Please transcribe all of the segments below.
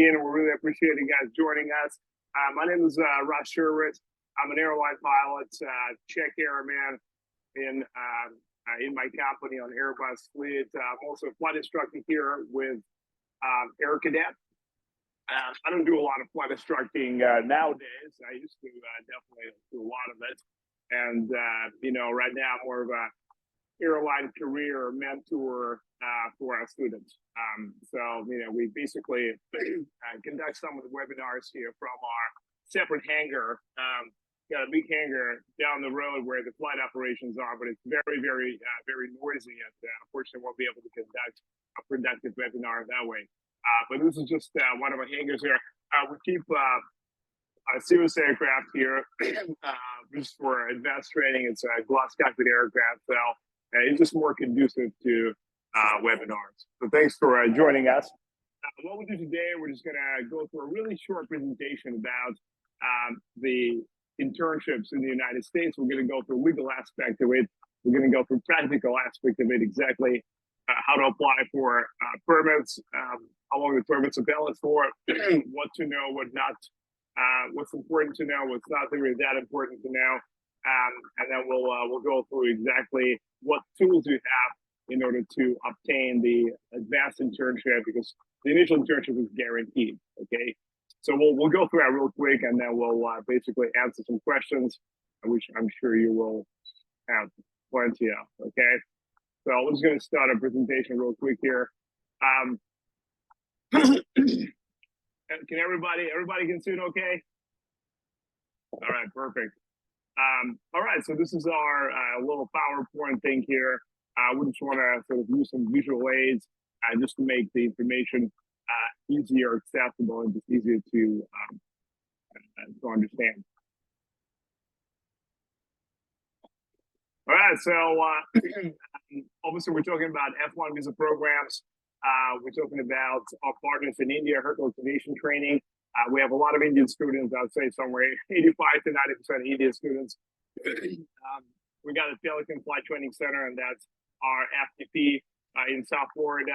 And we're really appreciating you guys joining us. My name is Russ Sherwood. I'm an airline pilot, check airman in my company on Airbus fleet. I'm also a flight instructor here with Aerocadet. I don't do a lot of flight instructing nowadays. I used to definitely do a lot of it. And, right now I'm more of a airline career mentor for our students. We basically conduct some of the webinars here from our separate hangar. Got a big hangar down the road where the flight operations are, but it's very, very, very noisy, and unfortunately won't be able to conduct a productive webinar that way. But this is just one of our hangars here. We keep a serious aircraft here just for advanced training. It's a glass cockpit aircraft, so it's just more conducive to webinars. So thanks for joining us. What we'll do today, we're just going to go through a really short presentation about the internships in the United States. We're going to go through the legal aspect of it. We're going to go through practical aspect of it, exactly how to apply for permits, how long the permits are valid for, what to know, what not, what's important to know, what's not really that important to know. And then we'll go through exactly what tools you have in order to obtain the advanced internship, because the initial internship is guaranteed. Okay, so we'll go through that real quick, and then we'll basically answer some questions, which I'm sure you will have plenty of. Okay, so I'm just going to start a presentation real quick here. Can everybody can see it okay? All right, perfect. All right, so this is our little PowerPoint thing here. We just want to sort of use some visual aids just to make the information easier accessible and just easier to understand. All right, so obviously we're talking about F1 visa programs. We're talking about our partners in India, Hercules Aviation Training. We have a lot of Indian students. I'd say somewhere 85 to 90% Indian students. We got a Telecom Flight Training Center, and that's our FTP in South Florida.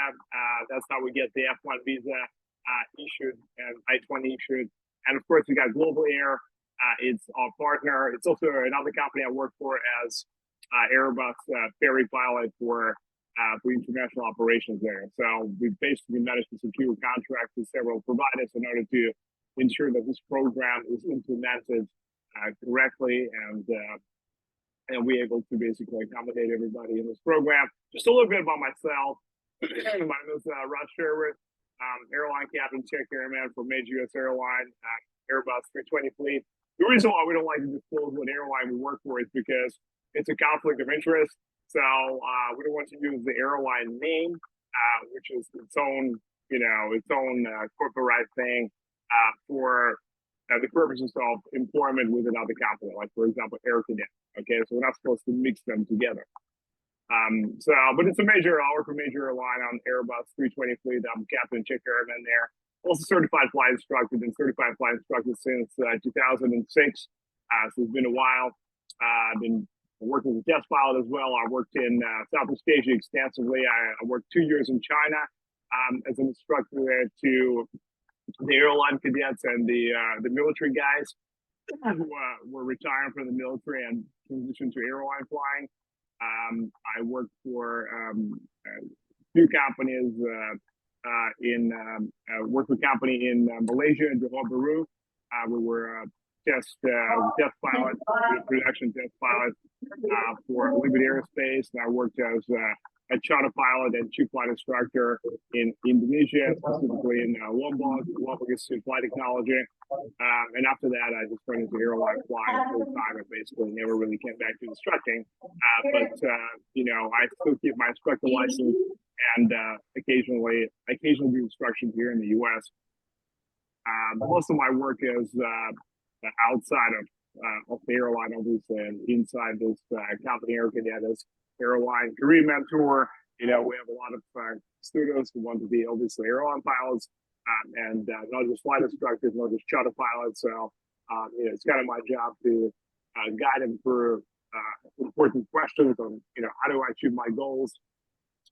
That's how we get the F1 visa issued and I-20 issued. And of course, we got Global Air. It's our partner. It's also another company I work for as Airbus ferry pilot for international operations there. So we basically managed to secure contracts with several providers in order to ensure that this program is implemented correctly, and we're able to basically accommodate everybody in this program. Just a little bit about myself. My name is Russ Sherwood, airline captain, check airman for major U.S. airline, Airbus 320 fleet. The reason why we don't like to disclose what airline we work for is because it's a conflict of interest. So we don't want to use the airline name, which is its own corporate thing for the purposes of employment with another company, like for example, Aerocadet. Okay, so we're not supposed to mix them together. But it's I work for a major airline on Airbus 320 fleet. I'm captain, check airman there. Also certified flight instructor, been certified flight instructor since 2006. So it's been a while. I've been working as a test pilot as well. I worked in Southeast Asia extensively. I worked 2 years in China as an instructor there to the airline cadets and the military guys who were retiring from the military and transitioned to airline flying. I worked for a few companies worked for a company in Malaysia, in Johor Bahru. We were test pilot, production test pilot for Liberty Aerospace. And I worked as a charter pilot and chief flight instructor in Indonesia, specifically in Lombok Institute of Flight Technology. And after that, I just went into airline flying full time and basically never really came back to instructing. But I still keep my instructor license and occasionally do instruction here in the U.S. Most of my work is outside of the airline, obviously, and inside this company, Aerocadet, as airline career mentor. We have a lot of students who want to be obviously airline pilots, and not just flight instructors, not just charter pilots. So it's kind of my job to guide them through important questions on how do I achieve my goals,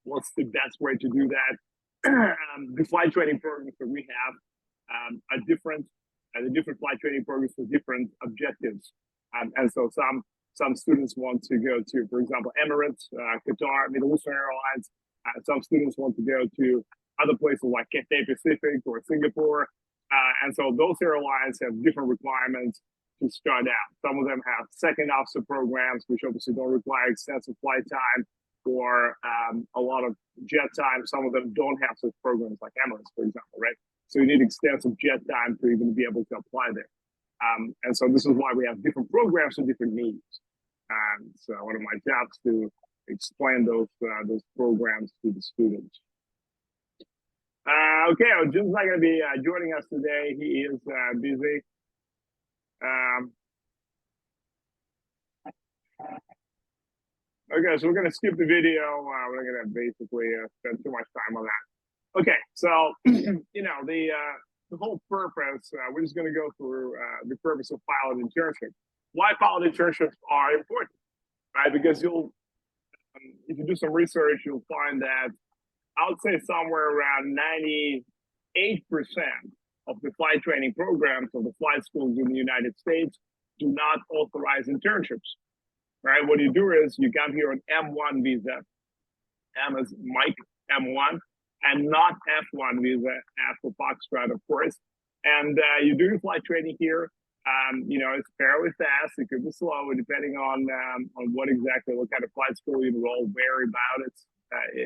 what's the best way to do that. The flight training programs that we have are different. The different flight training programs for different objectives. And so some students want to go to, for example, Emirates, Qatar, Middle Eastern Airlines. Some students want to go to other places like Cathay Pacific or Singapore. And so those airlines have different requirements to start out. Some of them have second officer programs, which obviously don't require extensive flight time or a lot of jet time. Some of them don't have such programs like Emirates, for example, right? So you need extensive jet time to even be able to apply there. And so this is why we have different programs for different needs. So one of my jobs to explain those programs to the students. Okay, Jim's not going to be joining us today. He is busy. Okay, so we're going to skip the video. We're not going to basically spend too much time on that. Okay, so the whole purpose, we're just going to go through the purpose of pilot internships. Why pilot internships are important, right? Because if you do some research, you'll find that I would say somewhere around 98% of the flight training programs of the flight schools in the United States do not authorize internships, right? What you do is you come here on M1 visa, M as Mike, M1, and not F1 visa, F for Foxtrot, of course. And you do your flight training here. It's fairly fast. It could be slow, depending on what kind of flight school you enroll, vary about it.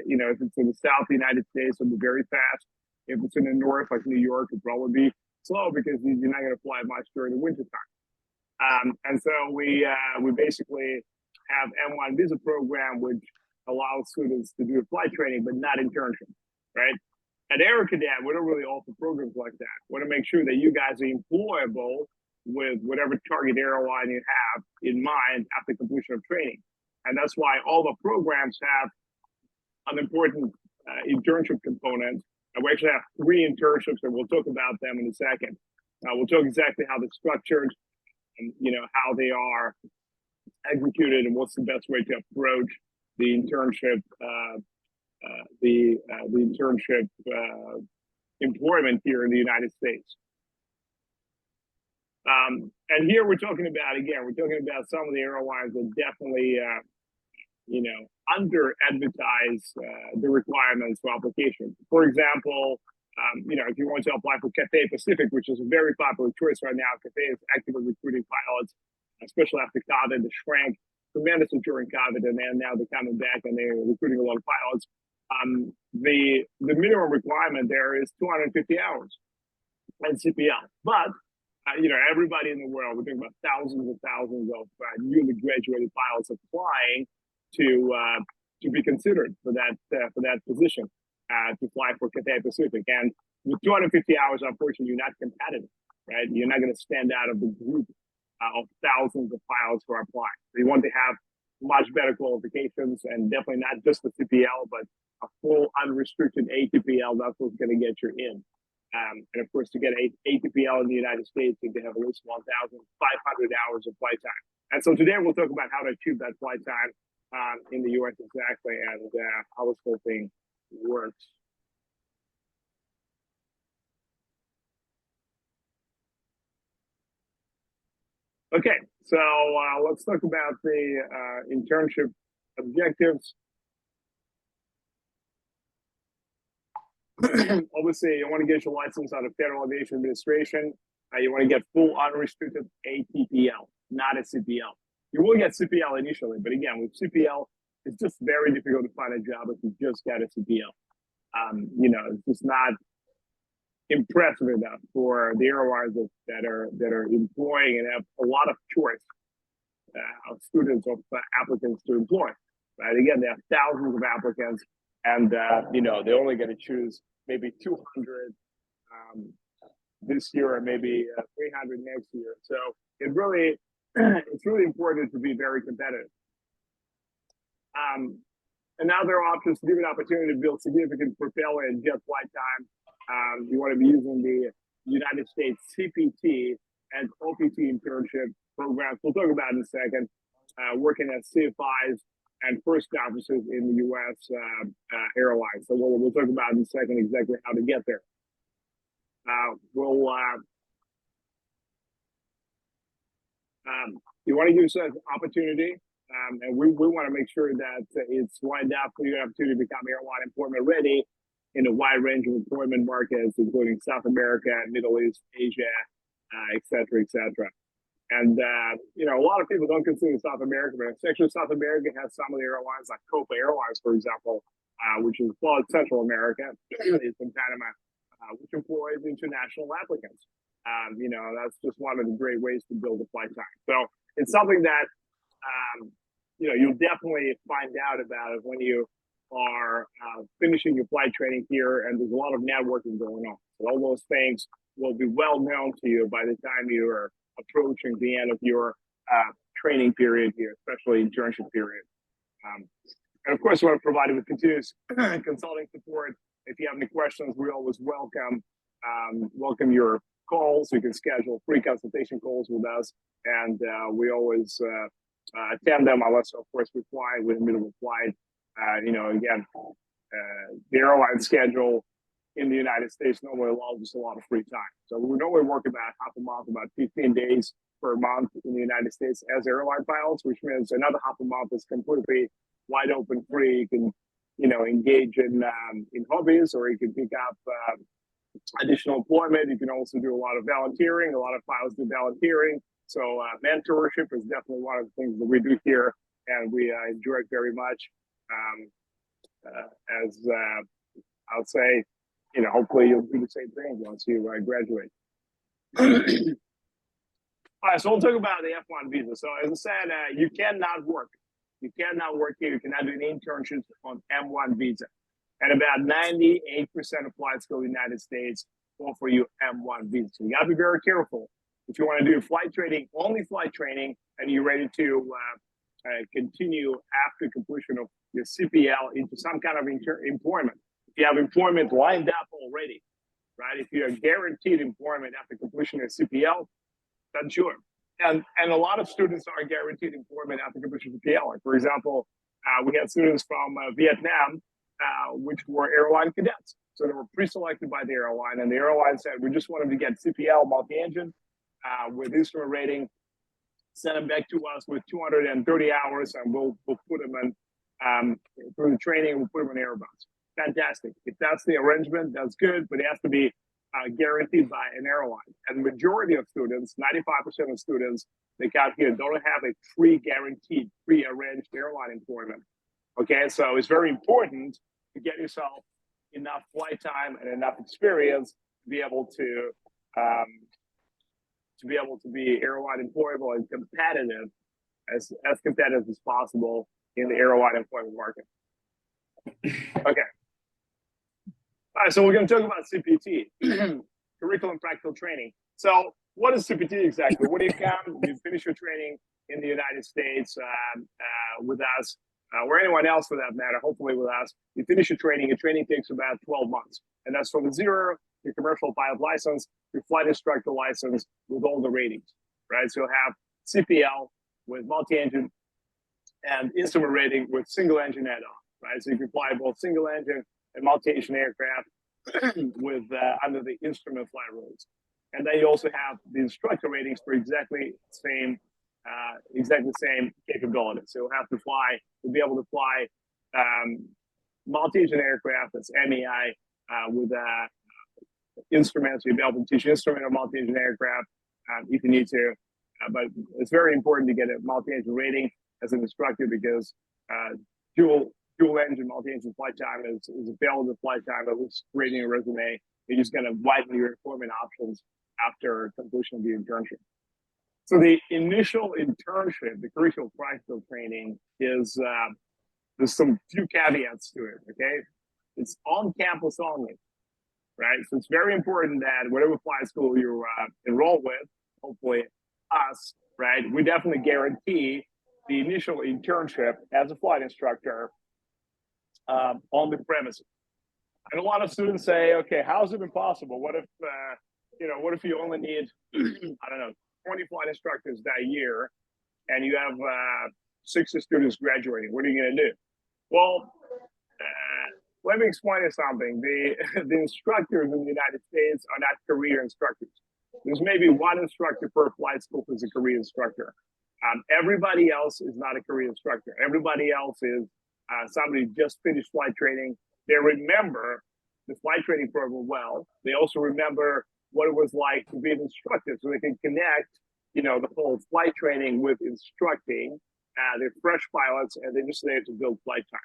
If it's in the South of the United States, it'll be very fast. If it's in the North, like New York, it'll probably be slow because you're not going to fly much during the winter time. And so we basically have M1 visa program, which allows students to do flight training, but not internship, right? At Aerocadet, we don't really offer programs like that. We want to make sure that you guys are employable with whatever target airline you have in mind after completion of training. And that's why all the programs have an important internship component. And we actually have 3 internships, and we'll talk about them in a second. We'll talk exactly how they're structured and how they are executed and what's the best way to approach the internship employment here in the United States. And here we're talking about some of the airlines that definitely under advertise the requirements for application. For example, if you want to apply for Cathay Pacific, which is a very popular choice right now, Cathay is actively recruiting pilots, especially after COVID. They shrank tremendously during COVID, and then now they're coming back and they're recruiting a lot of pilots. The minimum requirement there is 250 hours and CPL. But everybody in the world, we're talking about thousands and thousands of newly graduated pilots applying to be considered for that position to fly for Cathay Pacific. And with 250 hours, unfortunately, you're not competitive, right? You're not going to stand out of the group of thousands of pilots who are applying. So you want to have much better qualifications, and definitely not just the CPL, but a full unrestricted ATPL. That's what's going to get you in. And of course, to get ATPL in the United States, you need to have at least 1,500 hours of flight time. And so today we'll talk about how to achieve that flight time in the US exactly, and how this whole thing works. Okay, so let's talk about the internship objectives. Obviously, you want to get your license out of Federal Aviation Administration. You want to get full unrestricted ATPL, not a CPL. You will get CPL initially, but again, with CPL, it's just very difficult to find a job if you just got a CPL. It's just not impressive enough for the airlines that are employing and have a lot of choice of students, of applicants to employ. Right? Again, they have thousands of applicants, and they're only going to choose maybe 200 this year, or maybe 300 next year. So it's really important to be very competitive. And now there are options to give an opportunity to build significant propeller and jet flight time. You want to be using the United States CPT and OPT internship programs. We'll talk about it in a second. Working at CFIs and first officers in the U.S. Airlines. So we'll talk about in a second exactly how to get there. we'll you want to use an opportunity, and we want to make sure that it's lined up for you an opportunity to become airline employment ready in a wide range of employment markets, including South America, Middle East, Asia, et cetera, et cetera. And, a lot of people don't consider South America, but actually South America has some of the airlines like Copa Airlines, for example, which is Central America, it's in Panama, which employs international applicants. That's just one of the great ways to build a flight time. So it's something that, you'll definitely find out about it when you are finishing your flight training here, and there's a lot of networking going on. So all those things will be well known to you by the time you are approaching the end of your training period here, especially internship period. And of course, we want to provide you with continuous consulting support. If you have any questions, we always welcome your calls. You can schedule free consultation calls with us, and we always attend them unless, of course, we fly with a middle of flight. Again, the airline schedule in the United States normally allows us a lot of free time. So we normally work about half a month, about 15 days per month in the United States as airline pilots, which means another half a month is completely wide open, free. You can, engage in hobbies, or you can pick up additional employment. You can also do a lot of volunteering. A lot of pilots do volunteering. So mentorship is definitely one of the things that we do here, and we enjoy it very much. As I'll say, hopefully you'll do the same thing once you graduate. All right, so we'll talk about the F1 visa. So as I said, you cannot work. You cannot work here. You cannot do any internships on M1 visa. And about 98% of flight schools in the United States offer you M1 visa. So you got to be very careful. If you want to do flight training, only flight training, and you're ready to continue after completion of your CPL into some kind of employment. If you have employment lined up already, right? If you're guaranteed employment after completion of CPL, then sure. And a lot of students are guaranteed employment after completion of CPL. Like, for example, we had students from Vietnam, which were airline cadets. So they were pre-selected by the airline, and the airline said, we just wanted to get CPL multi-engine with instrument rating, send them back to us with 230 hours, and we'll put them in through the training. We'll put them in Airbus. Fantastic. If that's the arrangement, that's good, but it has to be guaranteed by an airline. And the majority of students, 95% of students, they come here don't have a pre-guaranteed, pre-arranged airline employment. Okay, so it's very important to get yourself enough flight time and enough experience to be able to be airline employable and competitive, as competitive as possible in the airline employment market. Okay. All right, so we're going to talk about CPT, curriculum practical training. So what is CPT exactly? When you come, you finish your training in the United States with us, or anyone else for that matter, hopefully with us, you finish your training takes about 12 months. And that's from zero, your commercial pilot license, your flight instructor license with all the ratings, right? So you'll have CPL with multi-engine and instrument rating with single engine add-on, right? So you can fly both single engine and multi-engine aircraft with under the instrument flight rules. And then you also have the instructor ratings for exactly the same capability. So you'll have to fly, you'll be able to fly multi-engine aircraft, that's MEI, with instruments. You'll be able to teach instrument or multi-engine aircraft if you need to. But it's very important to get a multi-engine rating as an instructor, because dual engine multi-engine flight time is available flight time, but with creating a resume, you're just going to widen your employment options after completion of the internship. So the initial internship, the curriculum practical training, is there's some few caveats to it. Okay, it's on campus only, right? So it's very important that whatever flight school you enroll with, hopefully us, right? We definitely guarantee the initial internship as a flight instructor on the premises. And a lot of students say, okay, how is it impossible? What if you only need, I don't know, 20 flight instructors that year, and you have 60 students graduating? What are you going to do? Well, let me explain you something. The instructors in the United States are not career instructors. There's maybe one instructor per flight school who's a career instructor. Everybody else is not a career instructor. Everybody else is somebody who just finished flight training. They remember the flight training program well. They also remember what it was like to be an instructor, so they can connect, the whole flight training with instructing. They're fresh pilots, and they're just there to build flight time.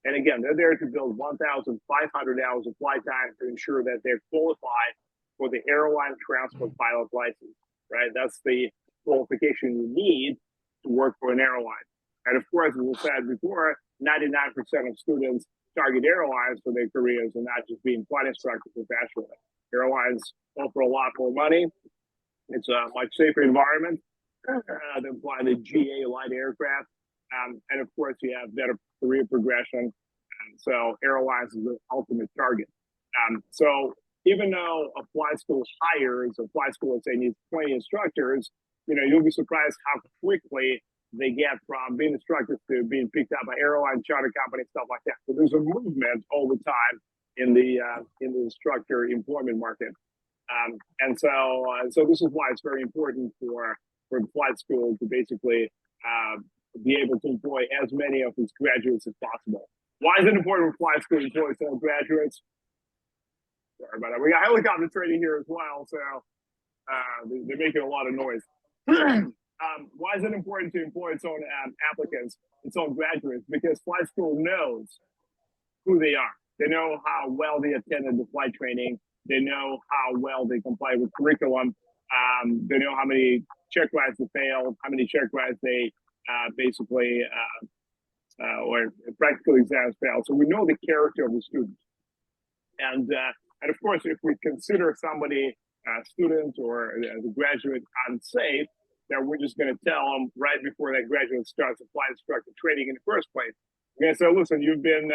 And again, they're there to build 1,500 hours of flight time to ensure that they're qualified for the airline transport pilot license, right? That's the qualification you need to work for an airline. And of course, as we said before, 99% of students target airlines for their careers and not just being flight instructors professionally. Airlines offer a lot more money. It's a much safer environment than flying the GA light aircraft. And of course, you have better career progression. So airlines is the ultimate target. So even though a flight school hires, a flight school, let's say, needs 20 instructors, you'll be surprised how quickly they get from being instructors to being picked up by airline, charter companies, stuff like that. So there's a movement all the time in the instructor employment market. And so this is why it's very important for the flight school to basically be able to employ as many of its graduates as possible. Why is it important for flight school to employ some graduates? Sorry about that. We got helicopter training here as well, so they're making a lot of noise. Why is it important to employ its own applicants, its own graduates? Because flight school knows who they are. They know how well they attended the flight training. They know how well they comply with curriculum. They know how many check rides they failed, how many check rides they or practical exams failed. So we know the character of the student. And of course, if we consider somebody, student or the graduate, unsafe, that we're just going to tell them right before that graduate starts a flight instructor training in the first place. We're going to say, listen, you've been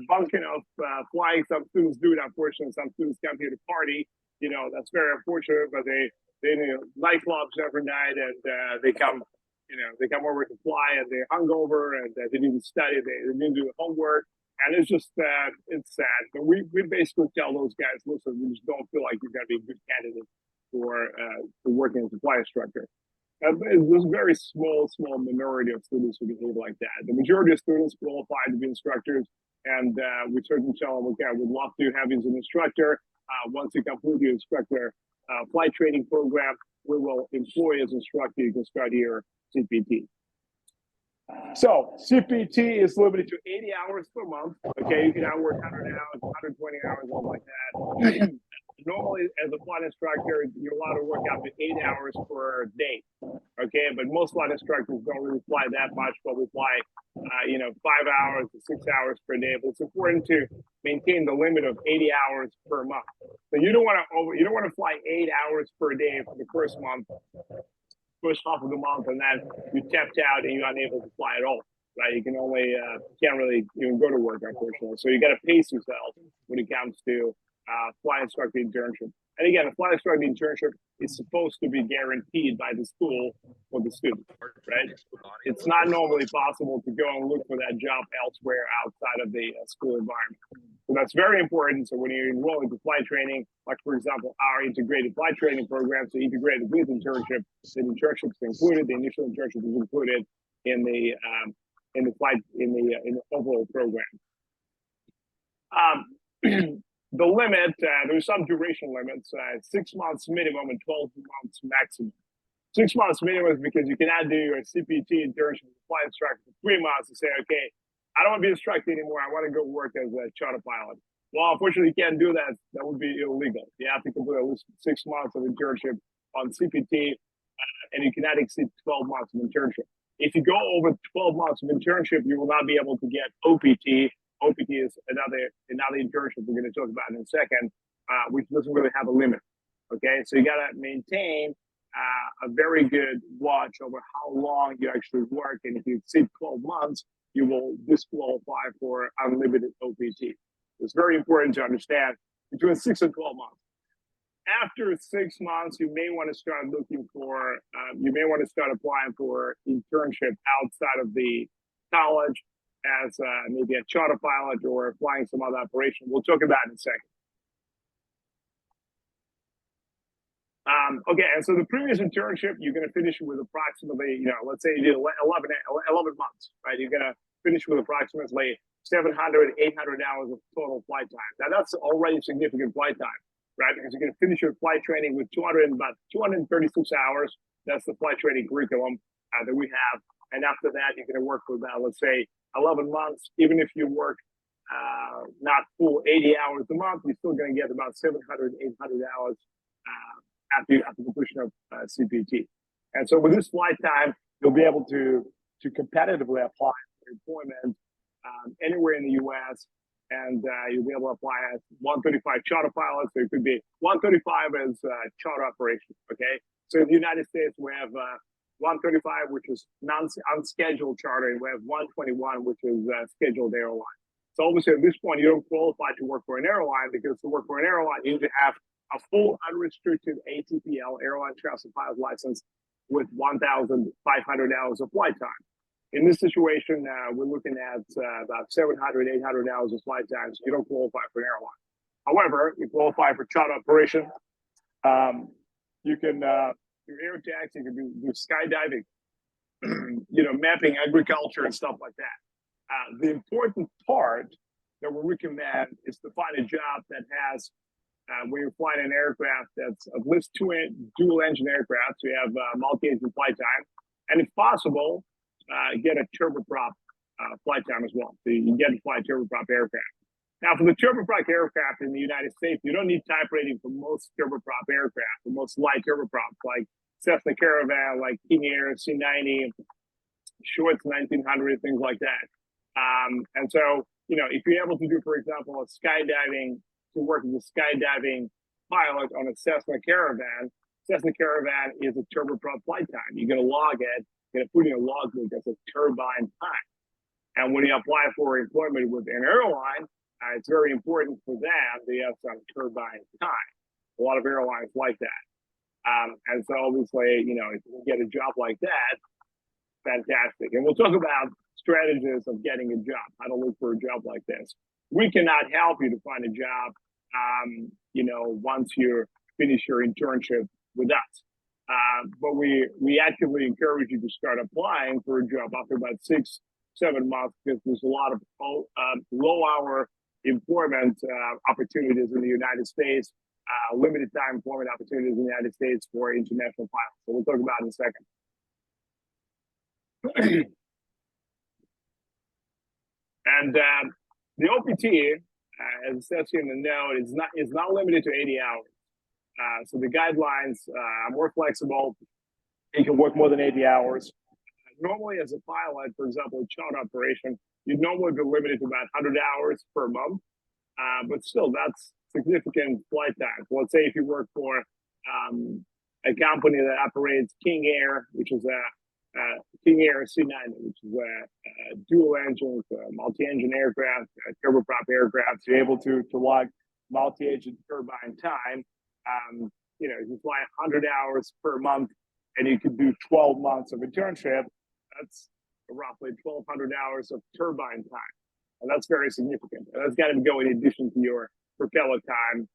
bunking off flying. Some students do it, unfortunately. Some students come here to party. That's very unfortunate, but they nightclubs every night, and they come over to fly, and they're hungover, and they didn't study, they didn't do the homework, and it's just it's sad. But we basically tell those guys, listen, we just don't feel like you're going to be a good candidate for working as a flight instructor. There's a very small minority of students who behave like that. The majority of students qualify to be instructors, and we certainly tell them, okay, we'd love to have you as an instructor. Once you complete your instructor flight training program, we will employ as instructor. You can start your CPT. So CPT is limited to 80 hours per month. Okay, you can now work 100 hours, 120 hours, something like that. Normally, as a flight instructor, you're allowed to work up to 8 hours per day. Okay, but most flight instructors don't really fly that much, but we fly, 5 hours to 6 hours per day. But it's important to maintain the limit of 80 hours per month. So you don't want to fly 8 hours per day for the first half of the month, and then you tapped out and you're unable to fly at all. Right? You can only can't really even go to work, unfortunately. So you got to pace yourself when it comes to flight instructor internship. And again, a flight instructor internship is supposed to be guaranteed by the school for the student, right? It's not normally possible to go and look for that job elsewhere outside of the school environment. So that's very important. So when you enroll into flight training, like for example, our integrated flight training programs, so integrated with internship, the internship is included, the initial internship is included in the overall program. The limit, there's some duration limits, 6 months minimum and 12 months maximum. 6 months minimum is because you cannot do your CPT internship as a flight instructor for 3 months and say, okay, I don't want to be instructor anymore. I want to go work as a charter pilot. Well, unfortunately, you can't do that. That would be illegal. You have to complete at least 6 months of internship on CPT, and you cannot exceed 12 months of internship. If you go over 12 months of internship, you will not be able to get OPT. OPT is another internship we're going to talk about in a second, which doesn't really have a limit. Okay, so you got to maintain a very good watch over how long you actually work, and if you exceed 12 months, you will disqualify for unlimited OPT. It's very important to understand between 6 and 12 months. After 6 months, you may want to start looking for, applying for internship outside of the college. as maybe a charter pilot or flying some other operation. We'll talk about it in a second. Okay, and so the previous internship, you're going to finish with approximately, let's say you did 11 months, right? You're going to finish with approximately 700, 800 hours of total flight time. Now, that's already significant flight time, right? Because you're going to finish your flight training with about 236 hours. That's the flight training curriculum that we have. And after that, you're going to work for about, let's say, 11 months. Even if you work not full 80 hours a month, you're still going to get about 700, 800 hours after completion of CPT. And so with this flight time, you'll be able to competitively apply for employment anywhere in the U.S. And you'll be able to apply as 135 charter pilots. So it could be 135 as charter operation, okay? So in the United States, we have 135, which is unscheduled charter, and we have 121, which is scheduled airline. So obviously at this point, you don't qualify to work for an airline, because to work for an airline, you need to have a full unrestricted ATPL, airline transfer pilot license, with 1,500 hours of flight time. In this situation, we're looking at about 700, 800 hours of flight time, so you don't qualify for an airline. However, you qualify for charter operation. You can do air taxi, you can do skydiving, mapping, agriculture, and stuff like that. The important part that we recommend is to find a job that has, where you're flying an aircraft that's at least dual engine aircraft, so you have multi-engine flight time, and if possible, get a turboprop flight time as well. So you can get to fly turboprop aircraft. Now, for the turboprop aircraft in the United States, you don't need type rating for most turboprop aircraft, for most light turboprops like Cessna Caravan, like King Air, C-90, Shorts 1900, things like that. And so, if you're able to do, for example, a skydiving, to work as a skydiving pilot on a Cessna Caravan is a turboprop flight time. You're going to log it, you're going to put in a logbook as a turbine time. And when you apply for employment with an airline, it's very important for them they have some turbine time. A lot of airlines like that. And so obviously, if you can get a job like that, fantastic. And we'll talk about strategies of getting a job, how to look for a job like this. We cannot help you to find a job, once you finish your internship with us. But we actively encourage you to start applying for a job after about 6-7 months, because there's a lot of low-hour employment opportunities in the United States, limited time employment opportunities in the United States for international pilots. So we'll talk about it in a second. And the OPT, as it says here in the note, is not limited to 80 hours. So the guidelines are more flexible. You can work more than 80 hours. Normally, as a pilot, for example, charter operation, you'd normally be limited to about 100 hours per month. But still, that's significant flight time. So let's say if you work for a company that operates King Air, which is a King Air C-90, which is a dual engine, multi-engine aircraft, turboprop aircraft. So you're able to log multi-engine turbine time. You fly 100 hours per month, and you can do 12 months of internship. That's roughly 1,200 hours of turbine time, and that's very significant. And that's got to go in addition to your propeller time,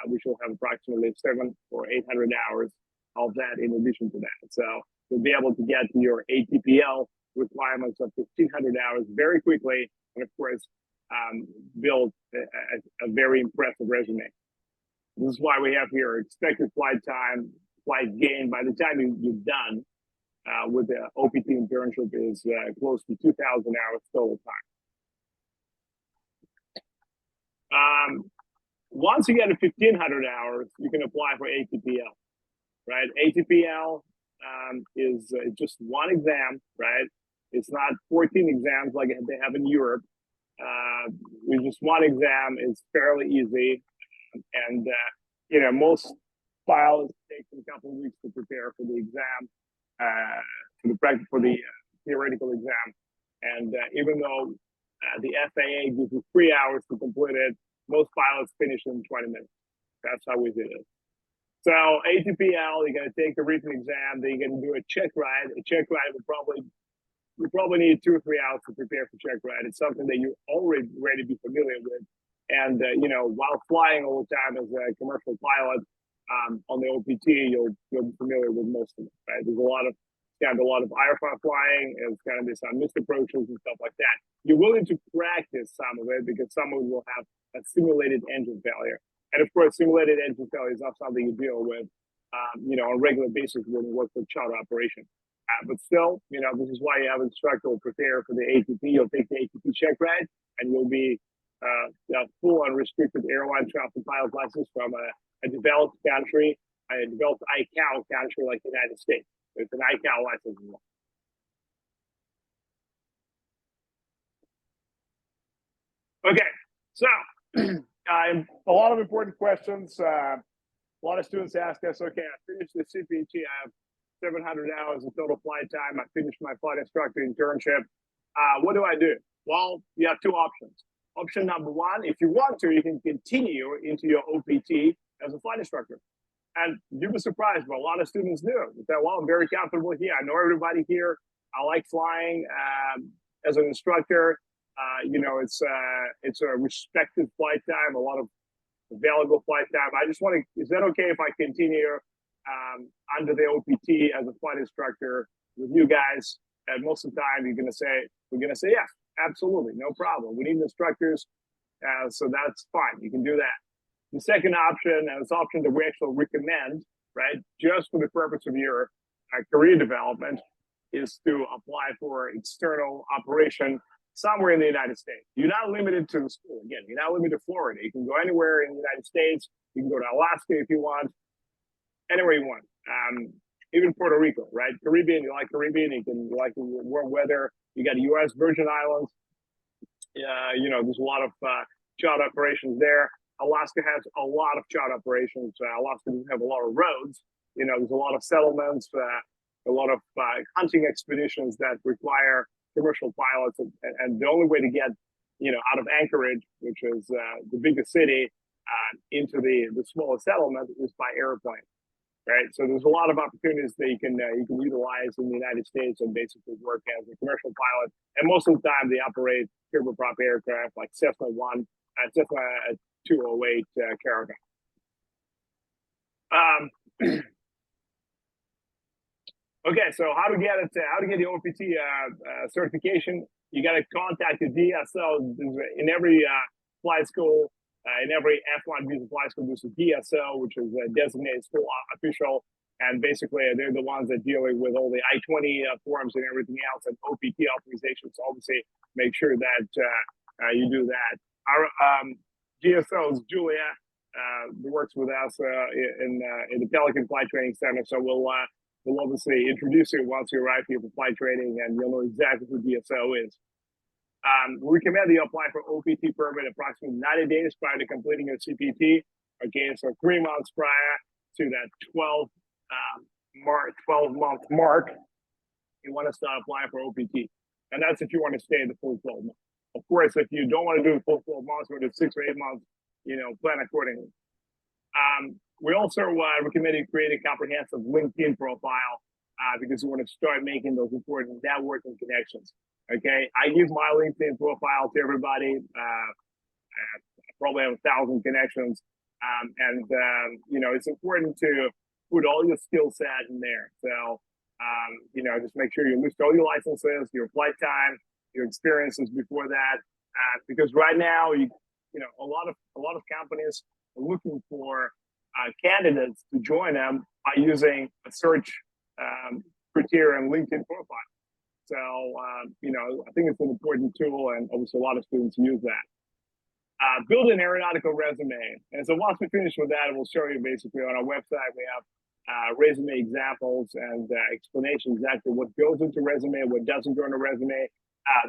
which will have approximately 700 or 800 hours of that in addition to that. So you'll be able to get to your ATPL requirements of 1,500 hours very quickly, and of course, build a very impressive resume. This is why we have here expected flight time, flight gain by the time you're done with the OPT internship is close to 2,000 hours total time. Once you get to 1,500 hours, you can apply for ATPL, right? ATPL is just one exam, right? It's not 14 exams like they have in Europe. It's just one exam. It's fairly easy, and most pilots take a couple of weeks to prepare for the exam, for the theoretical exam. And even though the FAA gives you 3 hours to complete it, most pilots finish in 20 minutes. That's how we did it. So ATPL, you're going to take the written exam, then you're going to do a check ride. A check ride will probably you probably need 2 or 3 hours to prepare for check ride. It's something that you're already ready to be familiar with. And, while flying all the time as a commercial pilot on the OPT, you'll be familiar with most of it, right? There's a lot of IFR flying, and it's going to be some missed approaches and stuff like that. You're willing to practice some of it because some of it will have a simulated engine failure. And of course, simulated engine failure is not something you deal with, on a regular basis when you work with charter operation. But still, this is why you have an instructor will prepare for the ATP. You'll take the ATP check ride, and you'll be full unrestricted airline traffic pilot license from a developed country, a developed ICAO country like the United States. It's an ICAO license as well. Okay, so a lot of important questions. A lot of students ask us, okay, I finished the CPT, I have 700 hours of total flight time, I finished my flight instructor internship. What do I do? Well, you have 2 options. Option number 1, if you want to, you can continue into your OPT as a flight instructor. And you'll be surprised, but a lot of students do. They say, well, I'm very comfortable here. I know everybody here. I like flying as an instructor. It's a respected flight time, a lot of available flight time. I just want to, is that okay if I continue under the OPT as a flight instructor with you guys? And most of the time, we're going to say, yes, absolutely, no problem. We need instructors, so that's fine. You can do that. The second option, and it's an option that we actually recommend, right, just for the purpose of your career development, is to apply for external operation somewhere in the United States. You're not limited to the school. Again, you're not limited to Florida. You can go anywhere in the United States. You can go to Alaska if you want, anywhere you want. Even Puerto Rico, right? Caribbean, you like Caribbean, you like warm weather. You got U.S. Virgin Islands. There's a lot of charter operations there. Alaska has a lot of charter operations. Alaska doesn't have a lot of roads. There's a lot of settlements, a lot of hunting expeditions that require commercial pilots. And the only way to get, out of Anchorage, which is the biggest city, into the smaller settlement is by airplane. Right, so there's a lot of opportunities that you can utilize in the United States and basically work as a commercial pilot. And most of the time, they operate turboprop aircraft like Cessna 208 Caravan. Okay, so how to get the OPT certification? You got to contact the DSO in every flight school. In every F1 visa flight school, there's a DSO, which is a designated school official, and basically they're the ones that dealing with all the I-20 forms and everything else, and OPT authorization. So obviously, make sure that you do that. Our DSO is Julia, who works with us in the Pelican Flight Training Center. So we'll obviously introduce you once you arrive here for flight training, and you'll know exactly who DSO is. We recommend you apply for OPT permit approximately 90 days prior to completing your CPT. Okay, so 3 months prior to that 12-month mark, you want to start applying for OPT. And that's if you want to stay the full 12 months. Of course, if you don't want to do the full 12 months, or do 6 or 8 months, plan accordingly. We also recommend you create a comprehensive LinkedIn profile because you want to start making those important networking connections. Okay, I give my LinkedIn profile to everybody. I probably have 1,000 connections, it's important to put all your skill set in there. So, just make sure you list all your licenses, your flight time, your experiences before that, because right now, a lot of companies are looking for candidates to join them by using a search criteria and LinkedIn profile. So, I think it's an important tool, and obviously a lot of students use that. Build an aeronautical resume. And so once we finish with that, we'll show you basically on our website, we have resume examples and explanations exactly what goes into resume, what doesn't go into resume.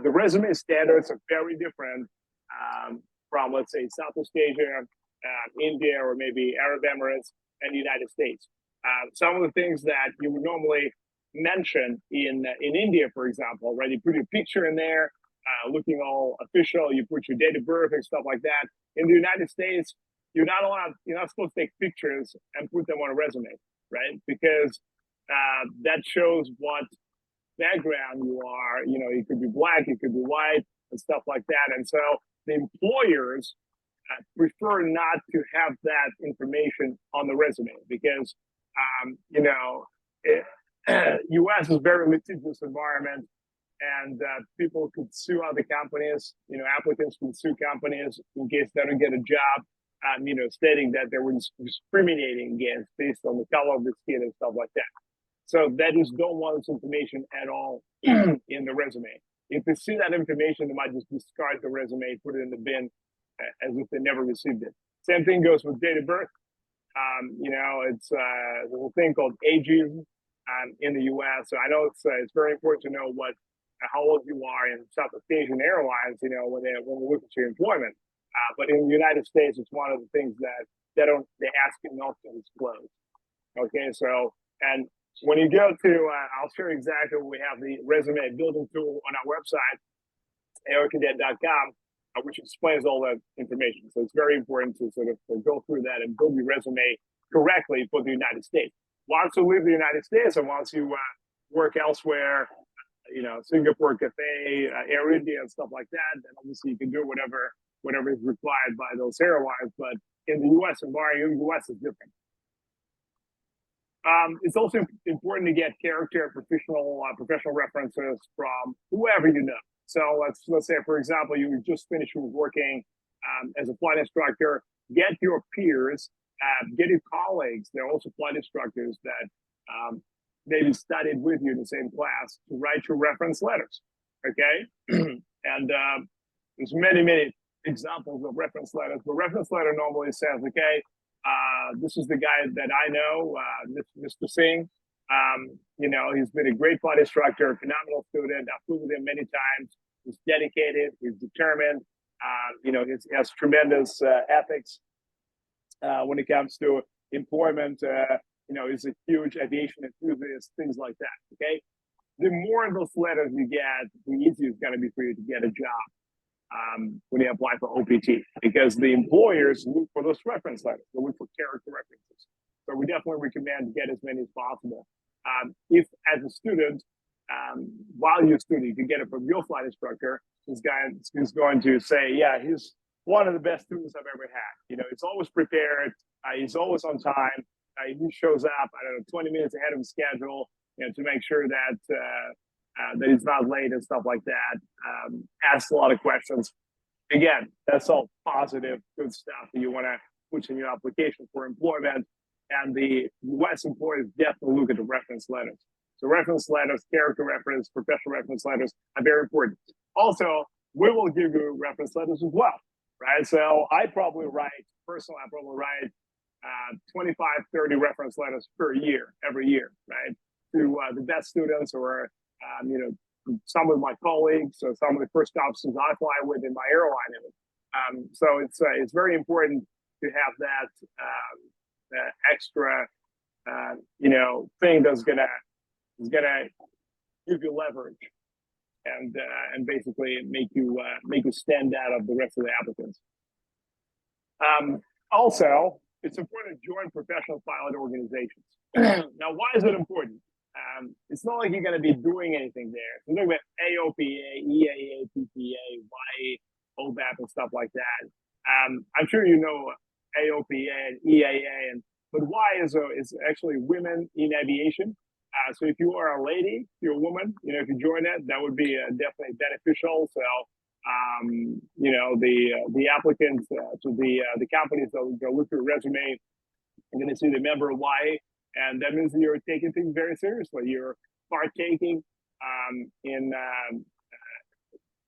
The resume standards are very different from, let's say, Southeast Asia, India, or maybe Arab Emirates and the United States. Some of the things that you would normally mention in India, for example, right? You put your picture in there, looking all official. You put your date of birth and stuff like that. In the United States, you're not supposed to take pictures and put them on a resume, right? Because that shows what background you are. You know, you could be black, you could be white, and stuff like that. And so the employers prefer not to have that information on the resume because, you know, U.S. is a very litigious environment, and people could sue other companies. You know, applicants can sue companies in case they don't get a job. You know, stating that they were discriminating against based on the color of the skin and stuff like that. So they just don't want this information at all in the resume. If they see that information, they might just discard the resume, put it in the bin as if they never received it. Same thing goes with date of birth. You know, it's there's a thing called ageism in the U.S. So I know it's very important to know how old you are in Southeast Asian airlines. You know, when they look at your employment. But in the United States, it's one of the things that they ask you not to disclose. Okay, so and when you go to, I'll show you exactly what we have the resume building tool on our website, aerocadet.com, which explains all that information. So it's very important to sort of go through that and build your resume correctly for the United States. Once you leave the United States and once you work elsewhere, you know, Singapore, Cathay, Air India, and stuff like that, then obviously you can do whatever is required by those airlines. But in the U.S. environment, the U.S. is different. It's also important to get character, professional references from whoever you know. So let's say, for example, you just finished working as a flight instructor. Get your peers, get your colleagues. They're also flight instructors that maybe studied with you in the same class to write your reference letters. Okay, and there's many examples of reference letters. The reference letter normally says, okay, this is the guy that I know, Mr. Singh. You know, he's been a great flight instructor, phenomenal student. I've flew with him many times. He's dedicated, he's determined. You know, he has tremendous ethics when it comes to employment. You know, he's a huge aviation enthusiast, things like that. Okay, the more of those letters you get, the easier it's going to be for you to get a job. When you apply for OPT, because the employers look for those reference letters, they look for character references. So we definitely recommend to get as many as possible. If as a student, while you're studying, you can get it from your flight instructor. This guy is going to say, yeah, he's one of the best students I've ever had. You know, he's always prepared. He's always on time. He shows up, I don't know, 20 minutes ahead of schedule, you know, to make sure that that he's not late and stuff like that. Asks a lot of questions. Again, that's all positive, good stuff that you want to put in your application for employment. And the U.S. employers definitely look at the reference letters. So reference letters, character reference, professional reference letters are very important. Also, we will give you reference letters as well, right? So I probably write, personally, 25, 30 reference letters per year, every year, right? To the best students or you know, some of my colleagues, so some of the first officers I fly with in my airline. So it's very important to have that extra, you know, thing that's gonna give you leverage and basically make you stand out of the rest of the applicants. Also, it's important to join professional pilot organizations. Now, why is it important? It's not like you're going to be doing anything there. We're talking about AOPA, EAA, PPA, YA, OBAP, and stuff like that. I'm sure you know AOPA and EAA, but Y is actually women in aviation. So if you are a lady, if you're a woman, you know, if you join that would be definitely beneficial. So, you know, the applicants to the companies that will look at your resume are going to see the member of Y. And that means you're taking things very seriously. You're partaking in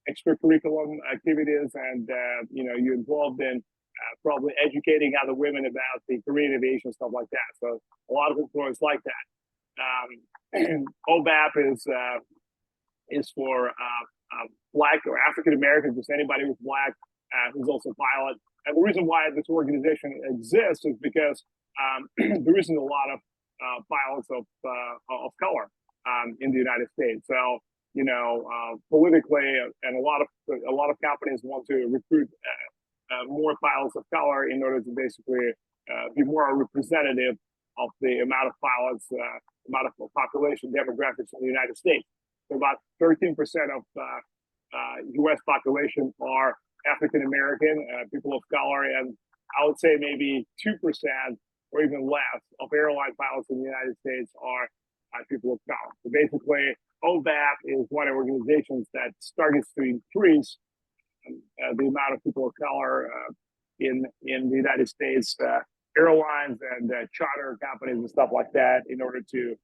extracurricular activities, and you know, you're involved in probably educating other women about the Korean aviation, stuff like that. So a lot of employers like that. OBAP is for Black or African Americans, just anybody with Black who's also a pilot. And the reason why this organization exists is because there isn't a lot of pilots of color in the United States. So, you know, politically, and a lot of companies want to recruit more pilots of color in order to basically be more representative of the amount of pilots, amount of population demographics in the United States. So about 13% of U.S. population are African American, people of color, and I would say maybe 2% or even less of airline pilots in the United States are people of color. So basically, OVAP is one of the organizations that targets to increase the amount of people of color in the United States airlines and charter companies and stuff like that, in order to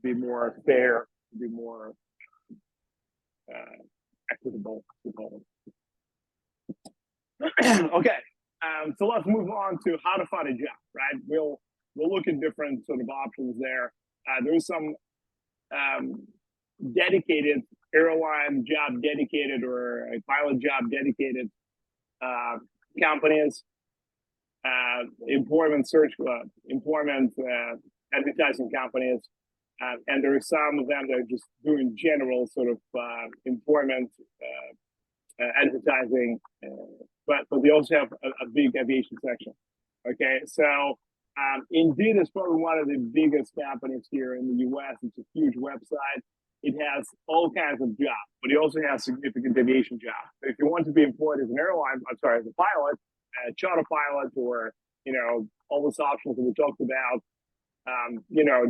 be more fair, to be more equitable. Okay, so let's move on to how to find a job. Right, we'll look at different sort of options there. There's some dedicated airline job dedicated or a pilot job dedicated companies, employment advertising companies, and there are some of them that are just doing general sort of employment advertising, but they also have a big aviation section. Okay, so Indeed is probably one of the biggest companies here in the U.S. It's a huge website. It has all kinds of jobs, but it also has significant aviation jobs. So if you want to be employed as an airline, as a pilot, a charter pilot, or all those options that we talked about,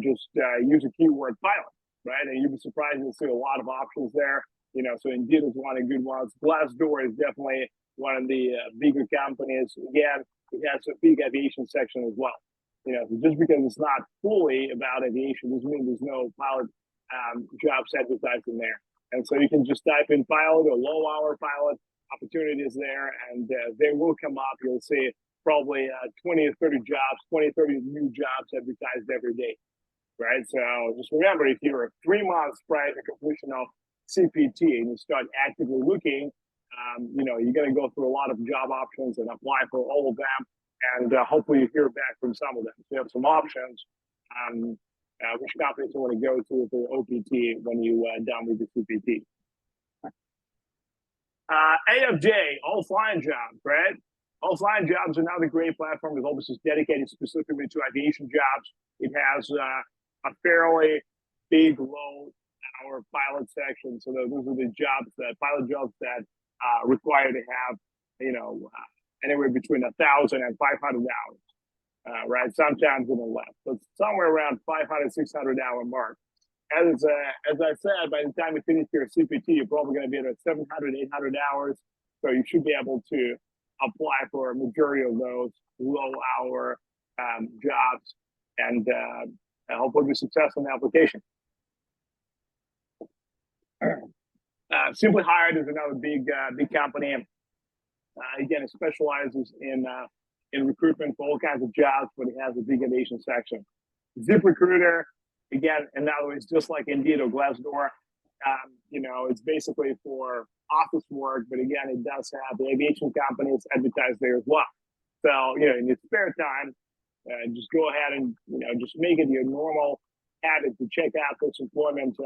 just use a keyword pilot, right? And you'd be surprised to see a lot of options there. So Indeed is one of the good ones. Glassdoor is definitely one of the bigger companies. Again, it has a big aviation section as well. So just because it's not fully about aviation doesn't mean there's no pilot jobs advertised in there. And so you can just type in pilot or low-hour pilot opportunities there, and they will come up. You'll see probably 20 or 30 jobs, 20, 30 new jobs advertised every day, right? So just remember, if you're 3 months prior to completion of CPT and you start actively looking, you're going to go through a lot of job options and apply for all of them, and hopefully you hear back from some of them. So you have some options, which companies you want to go to for OPT when you done with the CPT. AFJ, all flying jobs, right? All flying jobs are another great platform. It's obviously dedicated specifically to aviation jobs. It has a fairly big, low-hour pilot section. So those are the jobs, pilot jobs that require to have, anywhere between 1,000 and 500 hours, right? Sometimes even less. So it's somewhere around 500, 600 hour mark. As I said, by the time you finish your CPT, you're probably going to be at 700, 800 hours. So you should be able to apply for a majority of those low-hour jobs, and hopefully be successful in the application. Simply Hired is another big company. Again, it specializes in recruitment for all kinds of jobs, but it has a big aviation section. ZipRecruiter, again, in other words, just like Indeed or Glassdoor, it's basically for office work, but again, it does have the aviation companies advertised there as well. So, in your spare time, just go ahead and, just make it your normal habit to check out those employment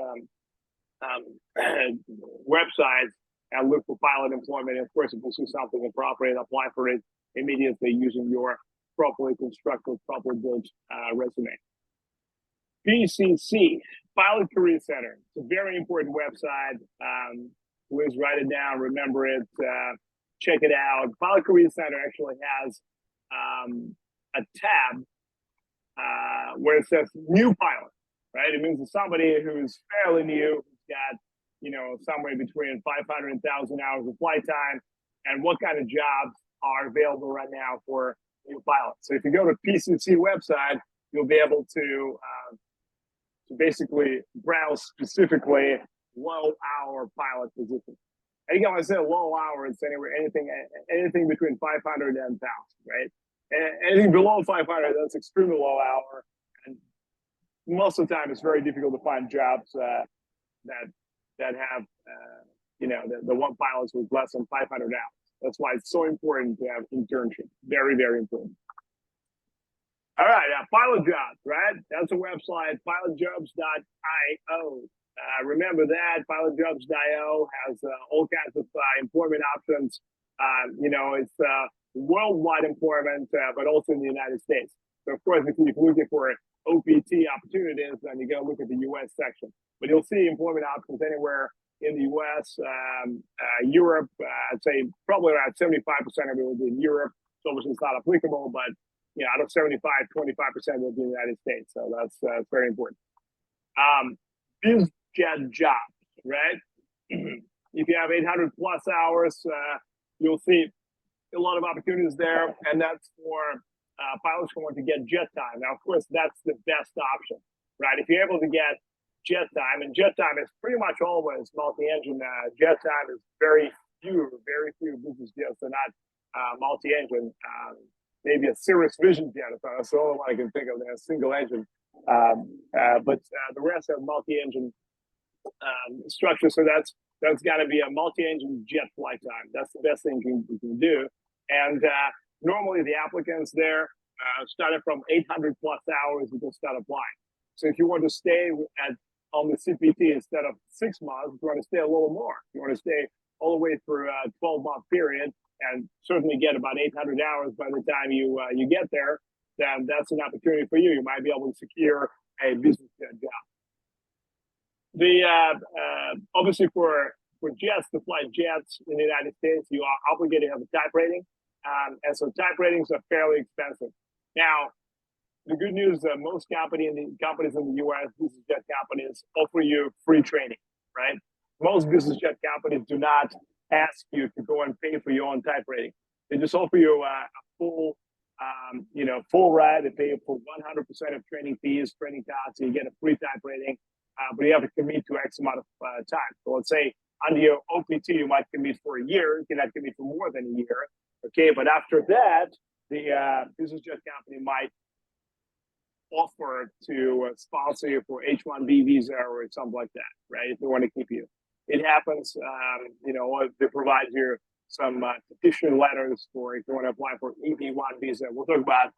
websites and look for pilot employment. And of course, if you see something appropriate, apply for it immediately using your properly constructed, properly built resume. PCC, Pilot Career Center. It's a very important website. Please write it down, remember it, check it out. Pilot Career Center actually has a tab where it says new pilot, right? It means that somebody who's fairly new, who's got, somewhere between 500 and 1,000 hours of flight time, and what kind of jobs are available right now for new pilots. So if you go to PCC website, you'll be able to basically browse specifically low-hour pilot positions. And again, when I say low-hour, it's anything between 500 and 1,000, right? Anything below 500, that's extremely low-hour. And most of the time, it's very difficult to find jobs that have, the one pilots with less than 500 hours. That's why it's so important to have internships. Very, very important. All right, pilot jobs, right? That's a website, pilotjobs.io. Remember that, pilotjobs.io has all kinds of employment options. It's worldwide employment, but also in the United States. So of course, if you're looking for OPT opportunities, then you're going to look at the U.S. section. But you'll see employment options anywhere in the U.S., Europe. I'd say probably around 75% of it will be in Europe. So obviously it's not applicable, but out of 75, 25% will be in the United States. So that's very important. Biz jet jobs, right? If you have 800 plus hours, you'll see a lot of opportunities there, and that's for pilots who want to get jet time. Now, of course, that's the best option, right? If you're able to get jet time, and jet time is pretty much always multi-engine. Jet time is very few business jets are not multi-engine. Maybe a Cirrus Vision jet, that's the only one I can think of that has single engine. But the rest have multi-engine structure, so that's got to be a multi-engine jet flight time. That's the best thing you can do. And normally the applicants there started from 800 plus hours, you can start applying. So if you want to stay on the CPT instead of 6 months, you want to stay a little more. You want to stay all the way through a 12-month period and certainly get about 800 hours by the time you get there, then that's an opportunity for you. You might be able to secure a business jet job. The obviously for jets to fly jets in the United States, you are obligated to have a type rating, and so type ratings are fairly expensive. Now, the good news is that most companies in the U.S., business jet companies, offer you free training, right? Most business jet companies do not ask you to go and pay for your own type rating. They just offer you a full ride. They pay you for 100% of training fees, training costs. So you get a free type rating, but you have to commit to X amount of time. So let's say under your OPT, you might commit for a year. You cannot commit for more than a year, okay? But after that, the business jet company might offer to sponsor you for H-1B visa or something like that, right? If they want to keep you. It happens, or they provide you some petition letters for if you want to apply for EB-1 visa. We'll talk about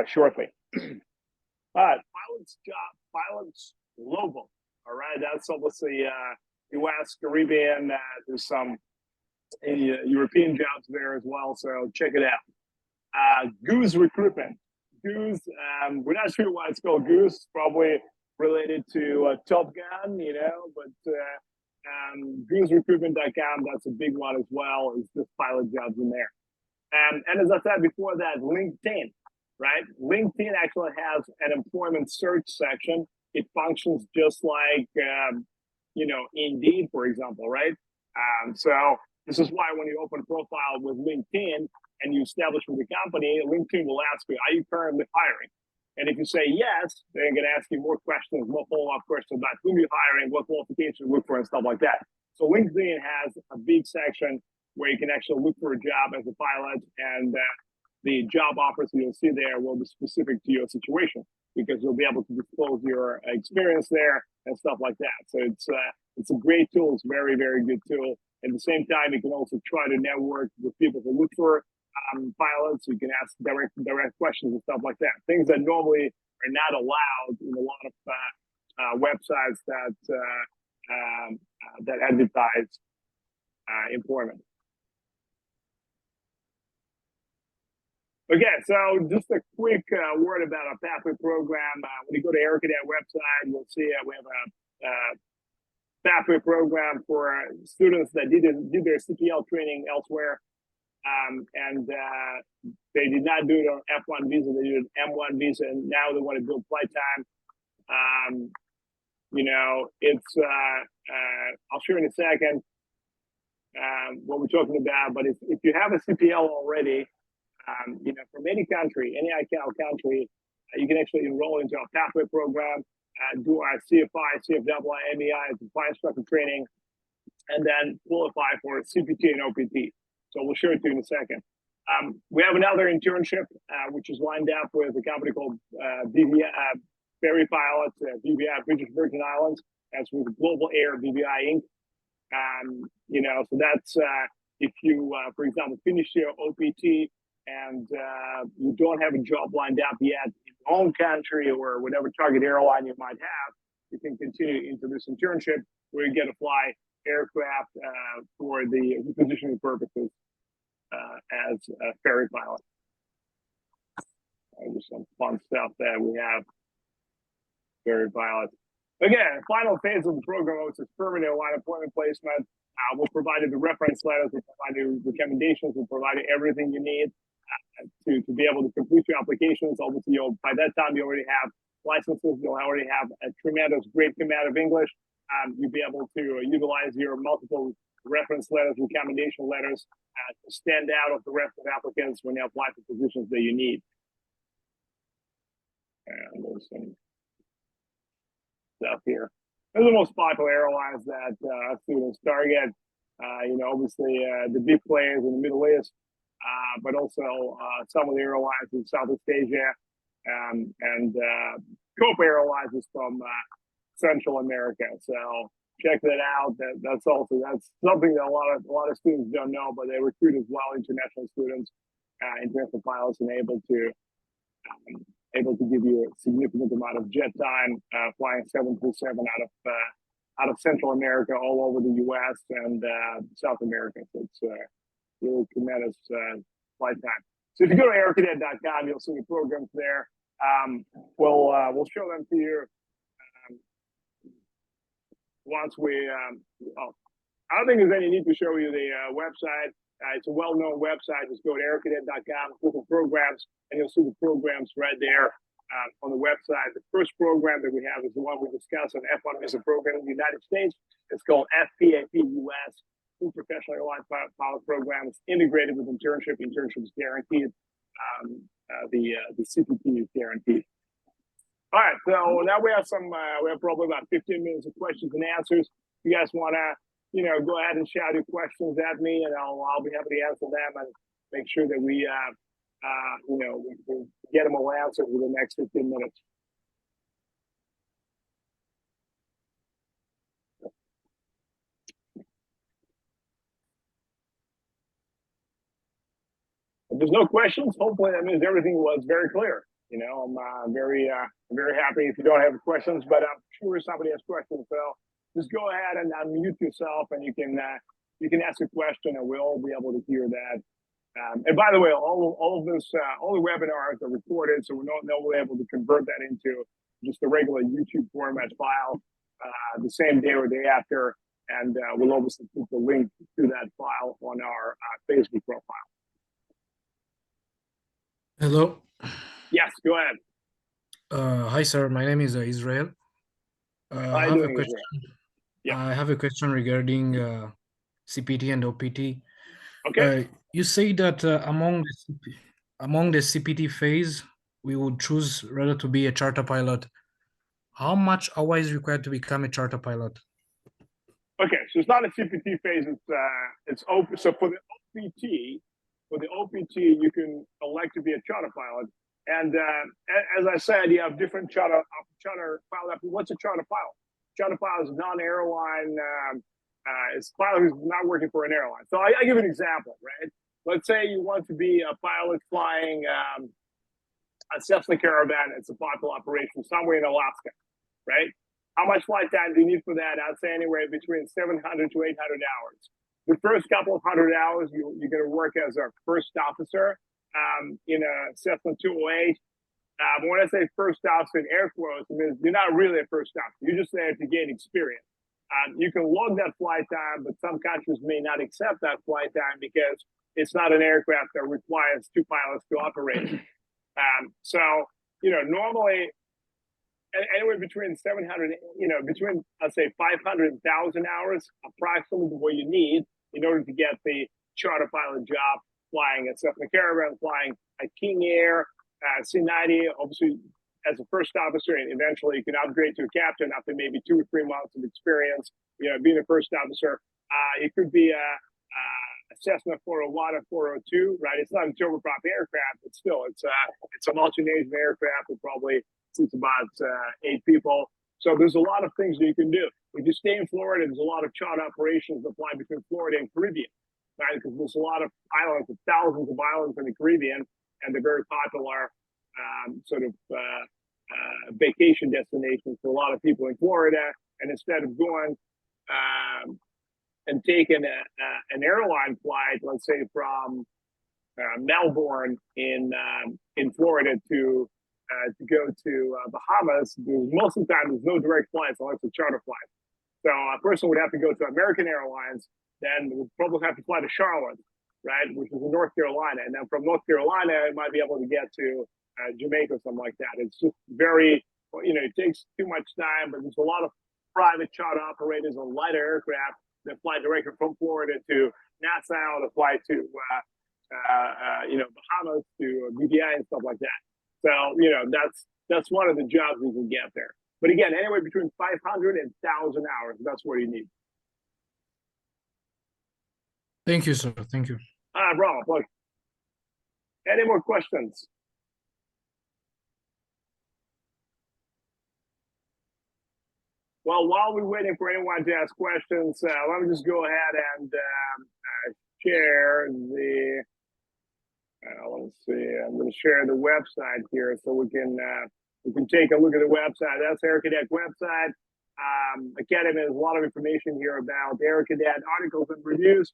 shortly. Pilots global, all right? That's obviously US, Caribbean, there's some European jobs there as well, so check it out. Goose recruitment. Goose, we're not sure why it's called Goose, probably related to Top Gun, but gooserecruitment.com, that's a big one as well. It's just pilot jobs in there. And as I said before that, LinkedIn, right? LinkedIn actually has an employment search section. It functions just like, Indeed, for example, right? So this is why when you open a profile with LinkedIn and you establish with the company, LinkedIn will ask you, are you currently hiring? And if you say yes, they're going to ask you more questions, more follow-up questions about whom you're hiring, what qualifications you look for, and stuff like that. So LinkedIn has a big section where you can actually look for a job as a pilot, and the job offers you'll see there will be specific to your situation because you'll be able to disclose your experience there and stuff like that. So it's a great tool. It's a very, very good tool. At the same time, you can also try to network with people who look for pilots. You can ask direct questions and stuff like that. Things that normally are not allowed in a lot of websites that advertise employment. Okay, so just a quick word about our pathway program. When you go to Aerocadet website, you'll see we have a pathway program for students that did their CPL training elsewhere. And they did not do it on F1 visa, they did an M1 visa, and now they want to build flight time. It's, I'll show you in a second what we're talking about, but if you have a CPL already, from any country, any ICAO country, you can actually enroll into our pathway program, do our CFI, CFII, MEI, flight instructor training, and then qualify for CPT and OPT. So we'll show it to you in a second. We have another internship, which is lined up with a company called BVI, Ferry Pilot, BVI, British Virgin Islands. That's with Global Air, BVI Inc. So that's if you, for example, finish your OPT and you don't have a job lined up yet in your own country or whatever target airline you might have, you can continue into this internship where you get to fly aircraft for the repositioning purposes as a ferry pilot. Just some fun stuff that we have. Very pilot. Again, final phase of the program, which is permanent line employment placement. We'll provide you the reference letters, we'll provide you recommendations, we'll provide you everything you need to be able to complete your applications. Obviously, by that time, you already have licenses, you'll already have a tremendous, great command of English. You'll be able to utilize your multiple reference letters, recommendation letters to stand out of the rest of the applicants when you apply for positions that you need. And there's some stuff here. Those are the most popular airlines that students target. Obviously the big players in the Middle East, but also some of the airlines in Southeast Asia, and Copa Airlines is from Central America. So check that out. That's something that a lot of students don't know, but they recruit as well international students, international pilots, and able to give you a significant amount of jet time, flying 737 out of Central America, all over the U.S. and South America. So it's really tremendous flight time. So if you go to aerocadet.com, you'll see the programs there. We'll show them to you once we. I don't think there's any need to show you the website. It's a well-known website. Just go to aerocadet.com, click on programs, and you'll see the programs right there on the website. The first program that we have is the one we discussed on F1 visa program in the United States. It's called FPAP US, Full Professional Airline Pilot Program. It's integrated with internship. Internship is guaranteed. The CPT is guaranteed. All right, so now we have probably about 15 minutes of questions and answers. If you guys want to go ahead and shout your questions at me, and I'll be happy to answer them and make sure that we get them all answered within the next 15 minutes. If there's no questions, hopefully that means everything was very clear. I'm very happy if you don't have questions, but I'm sure somebody has questions. So just go ahead and unmute yourself, and you can ask a question, and we'll all be able to hear that. And by the way, all of this, all the webinars are recorded, so we're not able to convert that into just a regular YouTube format file the same day or day after. And we'll obviously put the link to that file on our Facebook profile. Hello. Yes, go ahead. Hi, sir. My name is Israel. I have a question. Yeah. I have a question regarding CPT and OPT. Okay. You say that among the CPT phase, we would choose rather to be a charter pilot. How much hour is required to become a charter pilot? Okay, so it's not a CPT phase. It's open. So for the OPT, you can elect to be a charter pilot. And as I said, you have different charter pilot. What's a charter pilot? Charter pilot is non-airline. It's a pilot who's not working for an airline. So I give an example, right? Let's say you want to be a pilot flying a Cessna Caravan. It's a popular operation somewhere in Alaska, right? How much flight time do you need for that? I'd say anywhere between 700 to 800 hours. The first couple of 100 hours, you're going to work as a first officer in a Cessna 208. When I say first officer in air quotes, it means you're not really a first officer. You're just there to gain experience. You can log that flight time, but some countries may not accept that flight time because it's not an aircraft that requires two pilots to operate. So, normally anywhere between 700, between, let's say 500 and 1,000 hours, approximately what you need in order to get the charter pilot job, flying a Cessna Caravan, flying a King Air, C-90, obviously as a first officer, and eventually you can upgrade to a captain after maybe 2 or 3 months of experience, being a first officer. It could be a Cessna 401 or 402, right? It's not a turboprop aircraft, but still, it's a multi-nation aircraft that probably seats about 8 people. So there's a lot of things that you can do. If you stay in Florida, there's a lot of charter operations that fly between Florida and Caribbean, right? Because there's a lot of islands, thousands of islands in the Caribbean, and they're very popular vacation destinations for a lot of people in Florida. And instead of going and taking an airline flight, let's say from Melbourne in Florida to go to Bahamas, most of the time there's no direct flights unless it's charter flights. So a person would have to go to American Airlines, then would probably have to fly to Charlotte, right, which is in North Carolina, and then from North Carolina, it might be able to get to Jamaica or something like that. It's just very, it takes too much time, but there's a lot of private charter operators on lighter aircraft that fly directly from Florida to Nassau to fly to Bahamas to BVI and stuff like that. So that's one of the jobs we can get there. But again, anywhere between 500 and 1,000 hours, that's what you need. Thank you, sir. Thank you. Bro, look. Any more questions? Well, while we're waiting for anyone to ask questions, let me just go ahead and share the. Let's see. I'm going to share the website here so we can take a look at the website. That's Aerocadet website. Academy has a lot of information here about Aerocadet articles and reviews.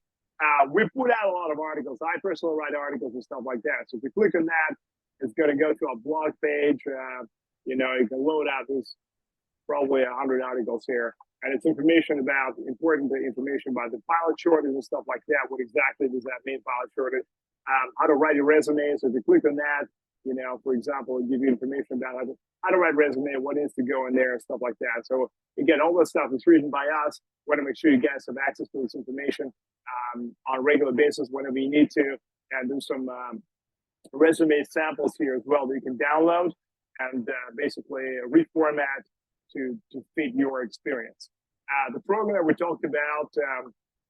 We put out a lot of articles. I personally write articles and stuff like that. So if you click on that, it's going to go to a blog page. You can load out this probably 100 articles here. And it's important information about the pilot shortage and stuff like that. What exactly does that mean, pilot shortage? How to write your resume. So if you click on that, for example, it'll give you information about how to write a resume, what needs to go in there, and stuff like that. So again, all this stuff is written by us. We want to make sure you guys have access to this information on a regular basis whenever you need to. And there's some resume samples here as well that you can download and basically reformat to fit your experience. The program that we talked about,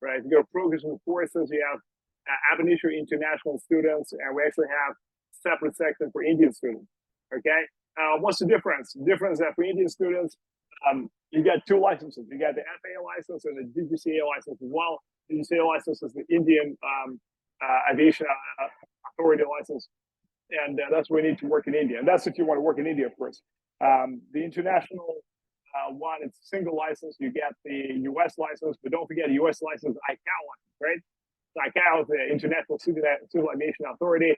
right? You go to programs and courses. You have ab initio international students, and we actually have separate section for Indian students. Okay, what's the difference? The difference is that for Indian students, you get two licenses. You got the FAA license and the DGCA license as well. DGCA license is the Indian Aviation Authority license, and that's what we need to work in India. And that's if you want to work in India, of course. The international one, it's a single license. You get the U.S. license, but don't forget U.S. license, ICAO license, right? So ICAO is the International Civil Aviation Authority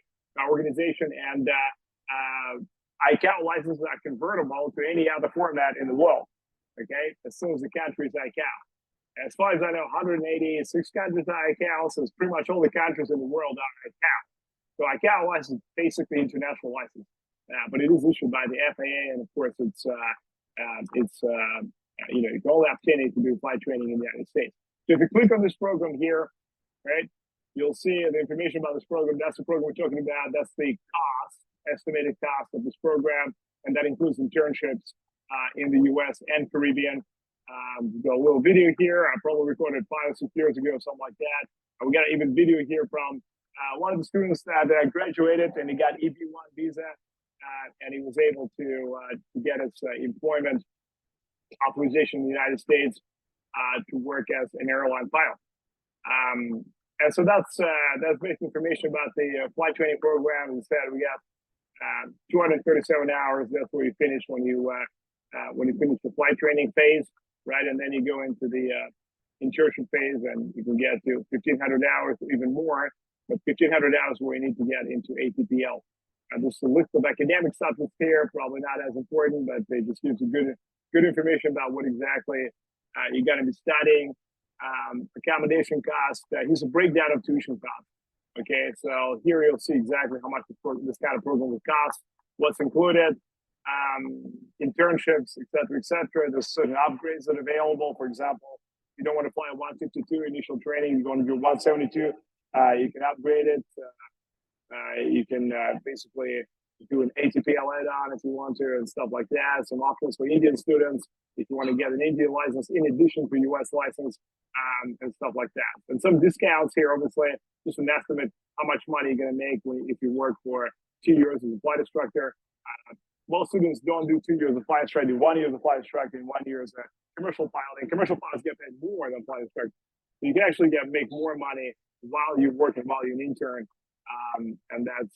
organization, and ICAO licenses are convertible to any other format in the world. Okay, as soon as the country is ICAO. As far as I know, 186 countries are ICAO, so it's pretty much all the countries in the world are ICAO. So ICAO license is basically international license, but it is issued by the FAA, and of course, it's you can only obtain it to do flight training in the United States. So if you click on this program here, right, you'll see the information about this program. That's the program we're talking about. That's the estimated cost of this program, and that includes internships in the U.S. and Caribbean. Got a little video here. I probably recorded 5 or 6 years ago, something like that. We got even video here from one of the students that graduated, and he got EB1 visa, and he was able to get his employment authorization in the United States to work as an airline pilot. And so that's basic information about the flight training program. Instead, we got 237 hours. That's where you finish when you finish the flight training phase, right? And then you go into the internship phase, and you can get to 1,500 hours, even more. But 1,500 hours where you need to get into ATPL. There's a list of academic subjects here, probably not as important, but they just give you good information about what exactly you're going to be studying. Accommodation costs. Here's a breakdown of tuition costs. Okay, so here you'll see exactly how much this kind of program will cost, what's included, internships, etc., etc. There's certain upgrades that are available. For example, if you don't want to fly a 152 initial training, you're going to do 172. You can upgrade it. You can basically do an ATPL add-on if you want to, and stuff like that. Some options for Indian students if you want to get an Indian license in addition to U.S. license, and stuff like that. And some discounts here, obviously, just an estimate how much money you're going to make if you work for 2 years as a flight instructor. Most students don't do 2 years as a flight instructor, do 1 year as a flight instructor, and 1 year as a commercial pilot. And commercial pilots get paid more than flight instructor. So you can actually make more money while you're working, while you're an intern. And that's,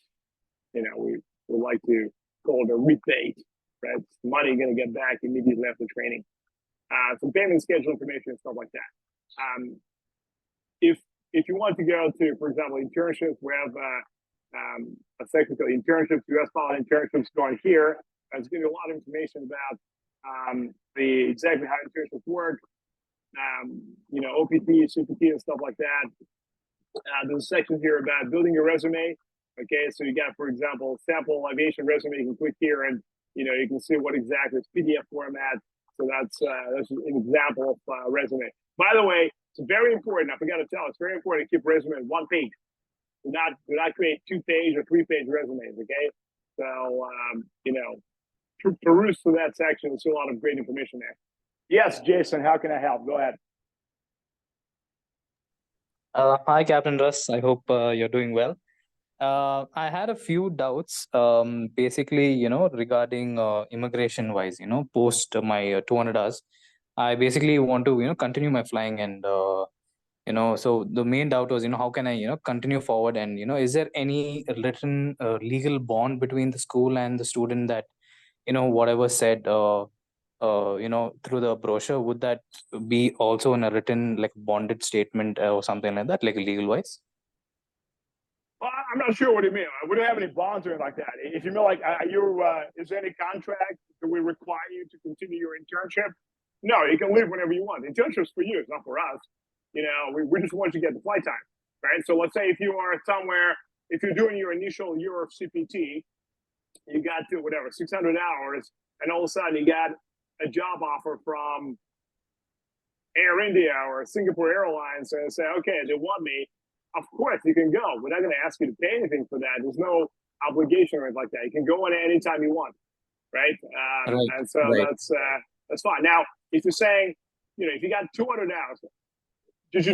we like to call it a rebate, right? It's money you're going to get back immediately after training. Some payment schedule information and stuff like that. If you want to go to, for example, internships, we have a section called internships, US pilot internships going here. It's giving you a lot of information about exactly how internships work, OPT, CPT, and stuff like that. There's a section here about building your resume. Okay, so you got, for example, sample aviation resume. You can click here and you can see what exactly it's PDF format. So that's an example of resume. By the way, it's very important. I forgot to tell. It's very important to keep resume in one page. Do not create 2-page or 3-page resumes. Okay, so peruse through that section. There's a lot of great information there. Yes, Jason, how can I help? Go ahead. Hi, Captain Russ. I hope you're doing well. I had a few doubts, basically, regarding immigration wise, post my 200 hours. I basically want to, continue my flying and, so the main doubt was, how can I, continue forward? And, is there any written legal bond between the school and the student that, whatever said, through the brochure, would that be also in a written, like bonded statement or something like that, like legal wise? Well, I'm not sure what you mean. We don't have any bonds or anything like that. If you mean like, is there any contract that we require you to continue your internship? No, you can leave whenever you want. The internship's for you, it's not for us. We just want you to get the flight time, right? So let's say if you are somewhere, if you're doing your initial year of CPT, you got to 600 hours, and all of a sudden you got a job offer from Air India or Singapore Airlines, and say, okay, they want me. Of course, you can go. We're not going to ask you to pay anything for that. There's no obligation or anything like that. You can go in anytime you want, right? And so that's fine. Now, if you're saying, if you got 200 hours, have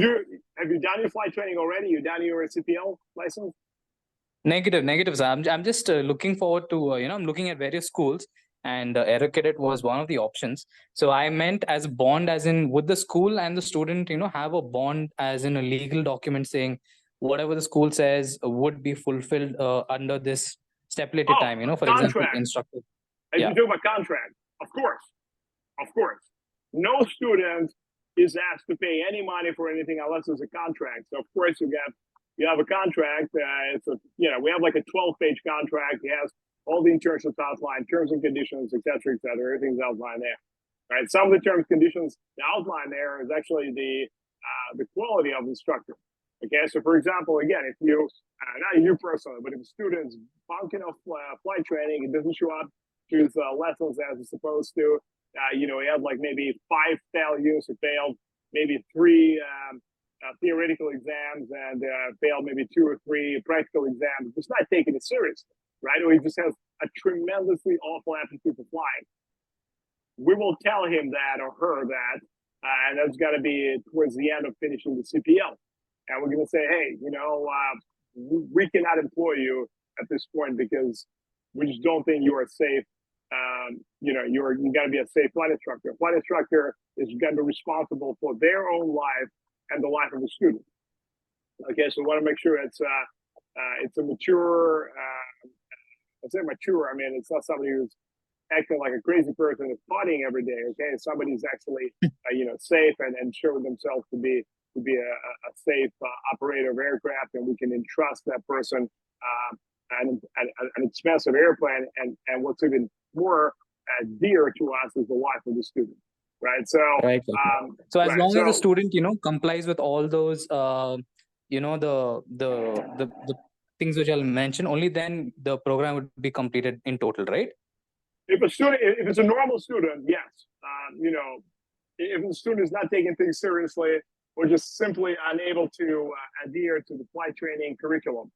you done your flight training already? You done your CPL license? Negative. I'm just looking forward to, I'm looking at various schools, and Aerocadet was one of the options. So I meant as bond, as in would the school and the student, have a bond as in a legal document saying whatever the school says would be fulfilled under this stipulated time, for contract. Example, instructor. If you do a contract, of course. No student is asked to pay any money for anything unless there's a contract. So of course you have a contract. We have like a 12-page contract. It has all the internships outlined, terms and conditions, et cetera, everything's outlined there. Right. Some of the terms and conditions outlined there is actually the quality of the instructor. Okay. So for example, again, if you not you personally, but if a student's bunking off flight training, it doesn't show up to his lessons as it's supposed to. He had like maybe 5 failed units or failed, maybe 3 theoretical exams and failed maybe 2 or 3 practical exams. Just not taking it seriously, right? Or he just has a tremendously awful aptitude for flying. We will tell him that or her that, and that's got to be towards the end of finishing the CPL. And we're going to say, hey, we cannot employ you at this point because we just don't think you are safe. You got to be a safe flight instructor. A flight instructor is going to be responsible for their own life and the life of the student. Okay, so we want to make sure it's a mature. I say mature. I mean, it's not somebody who's acting like a crazy person and partying every day. Okay, somebody who's actually safe and showing themselves to be a safe operator of aircraft, and we can entrust that person an expensive airplane, and what's even more dear to us is the life of the student. Right. So, so as long as the student, complies with all those, the things which I'll mention, only then the program would be completed in total, right? If it's a normal student, yes. If the student is not taking things seriously or just simply unable to adhere to the flight training curriculum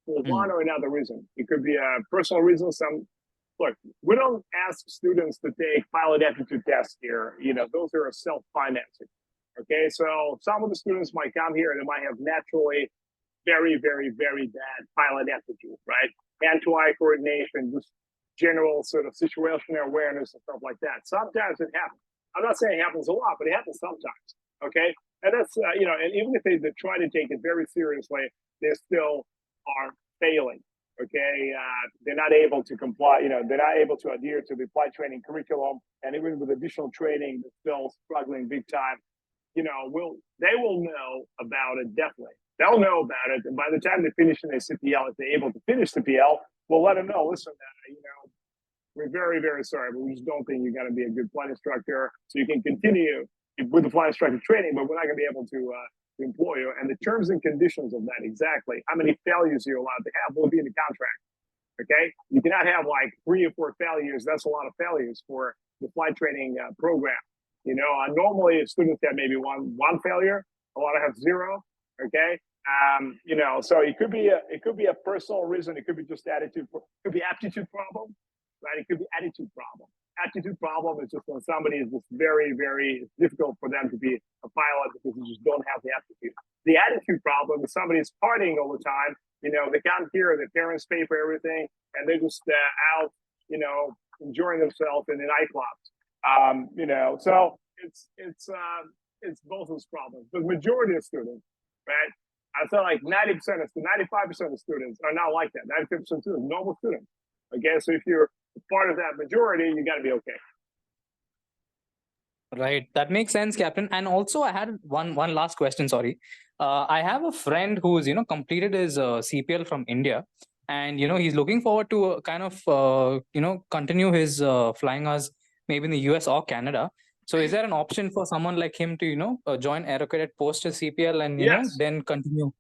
for one or another reason, it could be a personal reason. Look, we don't ask students to take pilot aptitude tests here. Those are self-financing. Okay, so some of the students might come here and they might have naturally very, very, very bad pilot aptitude, right? Hand-to-eye coordination, just general sort of situational awareness and stuff like that. Sometimes it happens. I'm not saying it happens a lot, but it happens sometimes. Okay, and that's and even if they try to take it very seriously, they still are failing. Okay, they're not able to comply. They're not able to adhere to the flight training curriculum, and even with additional training, they're still struggling big time. They will know about it definitely. they'll know about it. And by the time they finish in a CPL, if they're able to finish the PL, we'll let them know, listen, we're very, very sorry, but we just don't think you're going to be a good flight instructor. So you can continue with the flight instructor training, but we're not going to be able to employ you. And the terms and conditions of that, exactly how many failures you're allowed to have, will be in the contract. Okay, you cannot have like 3 or 4 failures. That's a lot of failures for the flight training program. Normally students have maybe one failure. A lot have 0. Okay, so it could be a personal reason. It could be just attitude. It could be aptitude problem, right? It could be attitude problem. Attitude problem is just when somebody is just very, very difficult for them to be a pilot because they just don't have the aptitude. The attitude problem is somebody's partying all the time. They can't hear their parents pay for everything, and they're just out, enjoying themselves in the nightclubs. So it's both those problems. The majority of students, right? I feel like 90% to 95% of students are not like that. 95% of students, normal students. Okay, so if you're part of that majority, you got to be okay. Right, that makes sense, Captain. And also, I had one last question. Sorry, I have a friend who's completed his CPL from India, and he's looking forward to kind of continue his flying hours maybe in the US or Canada. So, is there an option for someone like him to join Aerocadet post his CPL and Yes. then continue?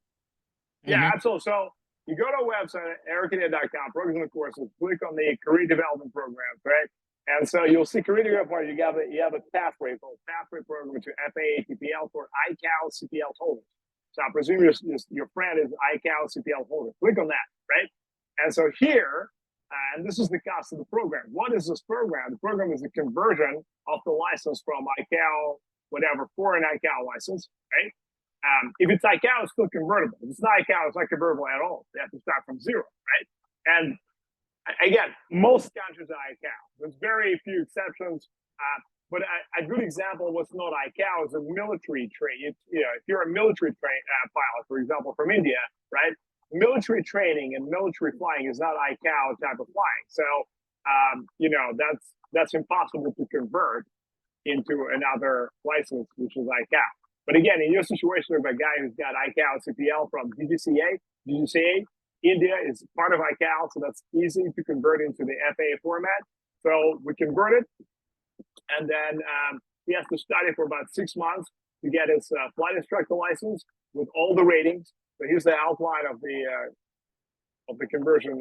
Yeah, absolutely. So you go to our website, aerocadet.com, programs and courses, click on the career development programs, right? And so you'll see career development. You have a pathway program to FAA TPL for ICAO CPL holders. So I presume your friend is ICAO CPL holder. Click on that, right? And so here, and this is the cost of the program. What is this program? The program is a conversion of the license from ICAO, whatever, for an ICAO license, right? If it's ICAO, it's still convertible. If it's not ICAO, it's not convertible at all. They have to start from 0, right? And again, most countries are ICAO. There's very few exceptions. But a good example of what's not ICAO is a military training. If you're a military pilot, for example, from India, right? Military training and military flying is not ICAO type of flying. So, that's impossible to convert into another license, which is ICAO. But again, in your situation, of a guy who's got ICAO CPL from DGCA, India is part of ICAO, so that's easy to convert into the FAA format. So we convert it, and then he has to study for about 6 months to get his flight instructor license with all the ratings. So here's the outline of the conversion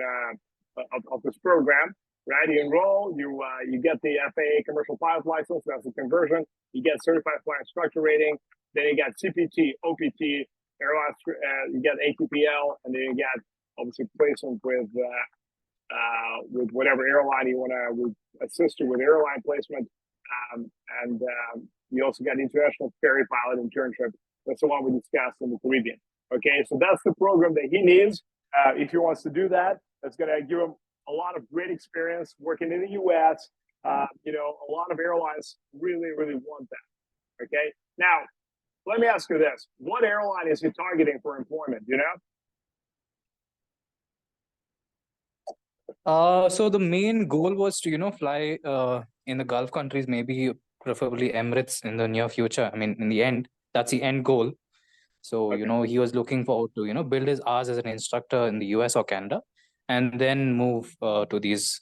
of this program. Right, you enroll, you get the FAA commercial pilot license. That's the conversion. You get certified flight instructor rating. Then you got CPT, OPT, airline. You get ATPL, and then you get obviously placement with whatever airline you want to assist you with airline placement. And you also got international ferry pilot internship. That's the one we discussed in the Caribbean. Okay, so that's the program that he needs if he wants to do that. That's going to give him a lot of great experience working in the U.S. A lot of airlines really, really want that. Okay, now let me ask you this: what airline is he targeting for employment? So the main goal was to fly in the Gulf countries, maybe preferably Emirates in the near future. I mean, in the end, that's the end goal. So Okay. he was looking forward to build his hours as an instructor in the US or Canada, and then move to these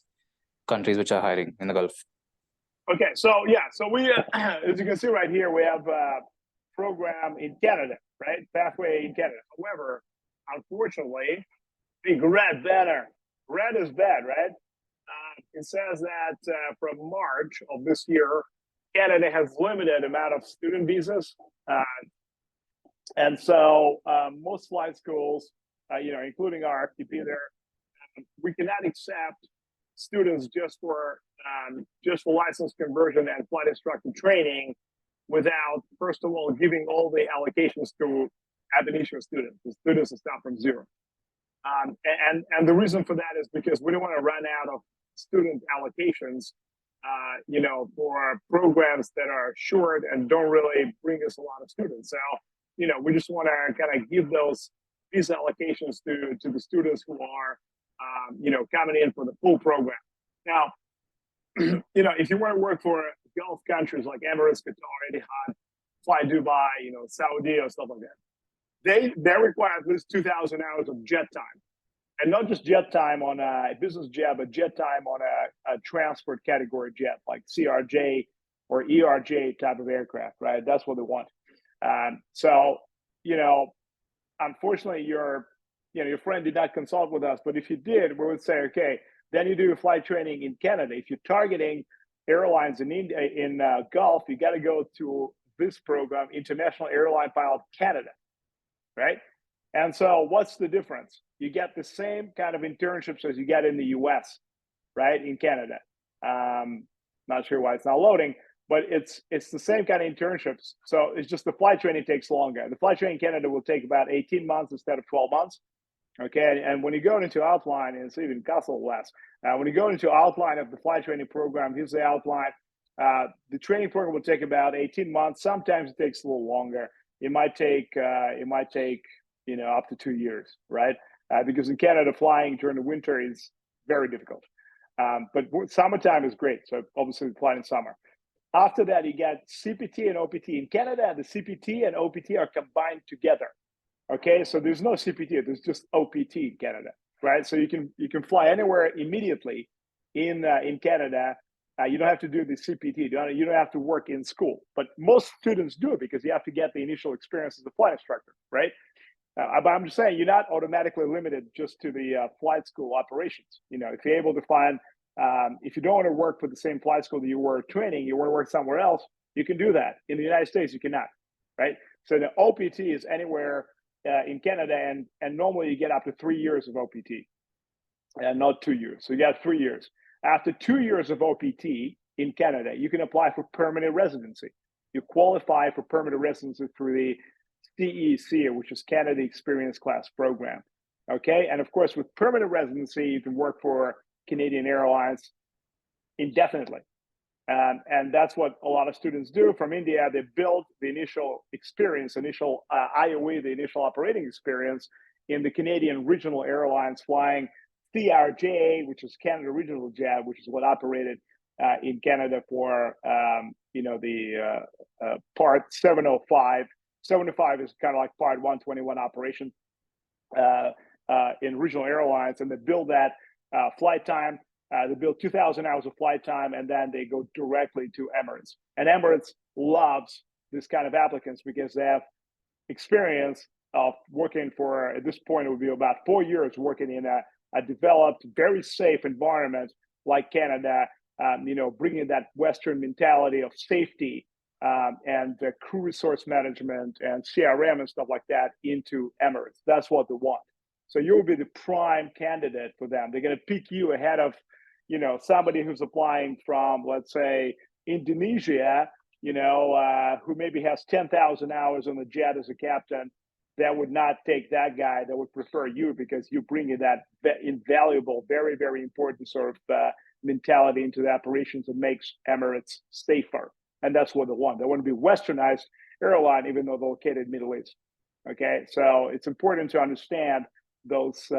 countries which are hiring in the Gulf. Okay, so we as you can see right here, we have a program in Canada, right? Pathway in Canada. However, unfortunately, big red banner. Red is bad, right? It says that from March of this year, Canada has limited amount of student visas, and so most flight schools, including our FTP there, we cannot accept students just for license conversion and flight instructor training without, first of all, giving all the allocations to ab initio students. The students will start from 0. And the reason for that is because we don't want to run out of student allocations, for programs that are short and don't really bring us a lot of students. So, we just want to kind of give these allocations to the students who are, coming in for the full program. Now, if you want to work for Gulf countries like Emirates, Qatar, Etihad, Fly Dubai, Saudi or stuff like that, they require at least 2,000 hours of jet time, and not just jet time on a business jet, but jet time on a transport category jet like CRJ or ERJ type of aircraft, right? That's what they want. So, you know, unfortunately, your friend did not consult with us, but if you did, we would say, okay, then you do your flight training in Canada. If you're targeting airlines in India, in Gulf, you got to go to this program, International Airline Pilot Canada, right? And so what's the difference? You get the same kind of internships as you get in the US, right? In Canada. Not sure why it's not loading, but it's the same kind of internships. So it's just the flight training takes longer. The flight training in Canada will take about 18 months instead of 12 months. Okay, and when you go into outline, and it's even costs a little less. When you go into outline of the flight training program, here's the outline. The training program will take about 18 months. Sometimes it takes a little longer. It might take up to 2 years, right? Because in Canada, flying during the winter is very difficult. But summertime is great. So obviously we fly in summer. After that, you get CPT and OPT. In Canada, the CPT and OPT are combined together. Okay, so there's no CPT, there's just OPT in Canada, right? So you can fly anywhere immediately in Canada. You don't have to do the CPT. You don't have to work in school. But most students do it because you have to get the initial experience as a flight instructor, right? But I'm just saying, you're not automatically limited just to the flight school operations. You know, if you're able to find, if you don't want to work for the same flight school that you were training, you want to work somewhere else, you can do that. In the United States, you cannot, right? So the OPT is anywhere in Canada, and normally you get up to 3 years of OPT, and not 2 years. So you got 3 years. After 2 years of OPT in Canada, you can apply for permanent residency. You qualify for permanent residency through the CEC, which is Canada Experience Class Program. Okay, and of course, with permanent residency, you can work for Canadian Airlines indefinitely. And that's what a lot of students do from India. They build the initial experience, IOE, the initial operating experience in the Canadian regional airlines flying CRJ, which is Canada Regional Jet, which is what operated in Canada for, the Part 705. 705 is kind of like Part 121 operation in regional airlines, and they build that flight time. They build 2,000 hours of flight time, and then they go directly to Emirates. And Emirates loves this kind of applicants because they have experience of working for, at this point, it would be about 4 years working in a developed, very safe environment like Canada, bringing that Western mentality of safety and crew resource management and CRM and stuff like that into Emirates. That's what they want. So you'll be the prime candidate for them. They're going to pick you ahead of, somebody who's applying from, let's say, Indonesia, who maybe has 10,000 hours on the jet as a captain. That would not take that guy. That would prefer you because you bring in that invaluable, very, very important sort of mentality into the operations that makes Emirates safer. And that's what they want. They want to be westernized airline, even though they're located in the Middle East. Okay, so it's important to understand those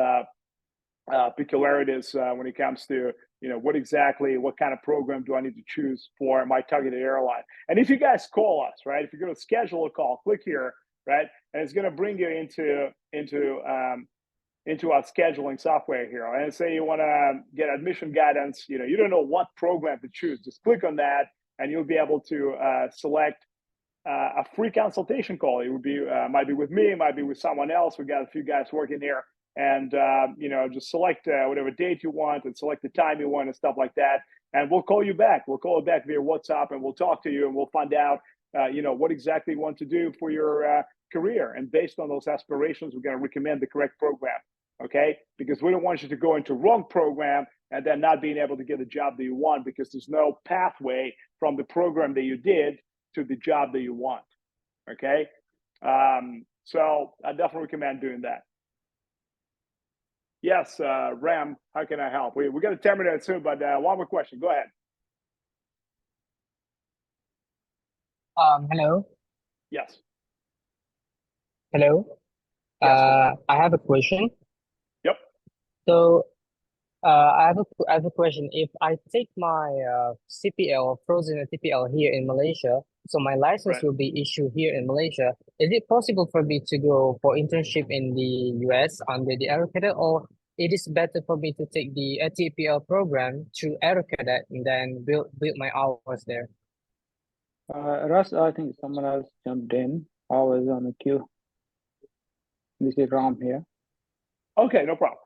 peculiarities when it comes to, what kind of program do I need to choose for my targeted airline? And if you guys call us, right, if you're going to schedule a call, click here, right, and it's going to bring you into our scheduling software here. And say you want to get admission guidance, you don't know what program to choose. Just click on that, and you'll be able to select a free consultation call. It would be might be with me, might be with someone else. We got a few guys working here, and just select whatever date you want and select the time you want and stuff like that. And we'll call you back. We'll call you back via WhatsApp, and we'll talk to you, and we'll find out what exactly you want to do for your career. And based on those aspirations, we're going to recommend the correct program. Okay, because we don't want you to go into wrong program and then not being able to get the job that you want because there's no pathway from the program that you did to the job that you want. Okay, so I definitely recommend doing that. Yes, Ram, how can I help? We're going to terminate soon, but one more question. Go ahead. Hello. Yes. Hello. Yes. I have a question. Yep. So, I have a question. If I take my CPL, frozen CPL here in Malaysia, So my license Right. will be issued here in Malaysia. Is it possible for me to go for internship in the US under the Aerocadet, or it is better for me to take the ATPL program through Aerocadet and then build my hours there? Russ, I think someone else jumped in. I was on the queue. This is Ram here. Okay, no problem.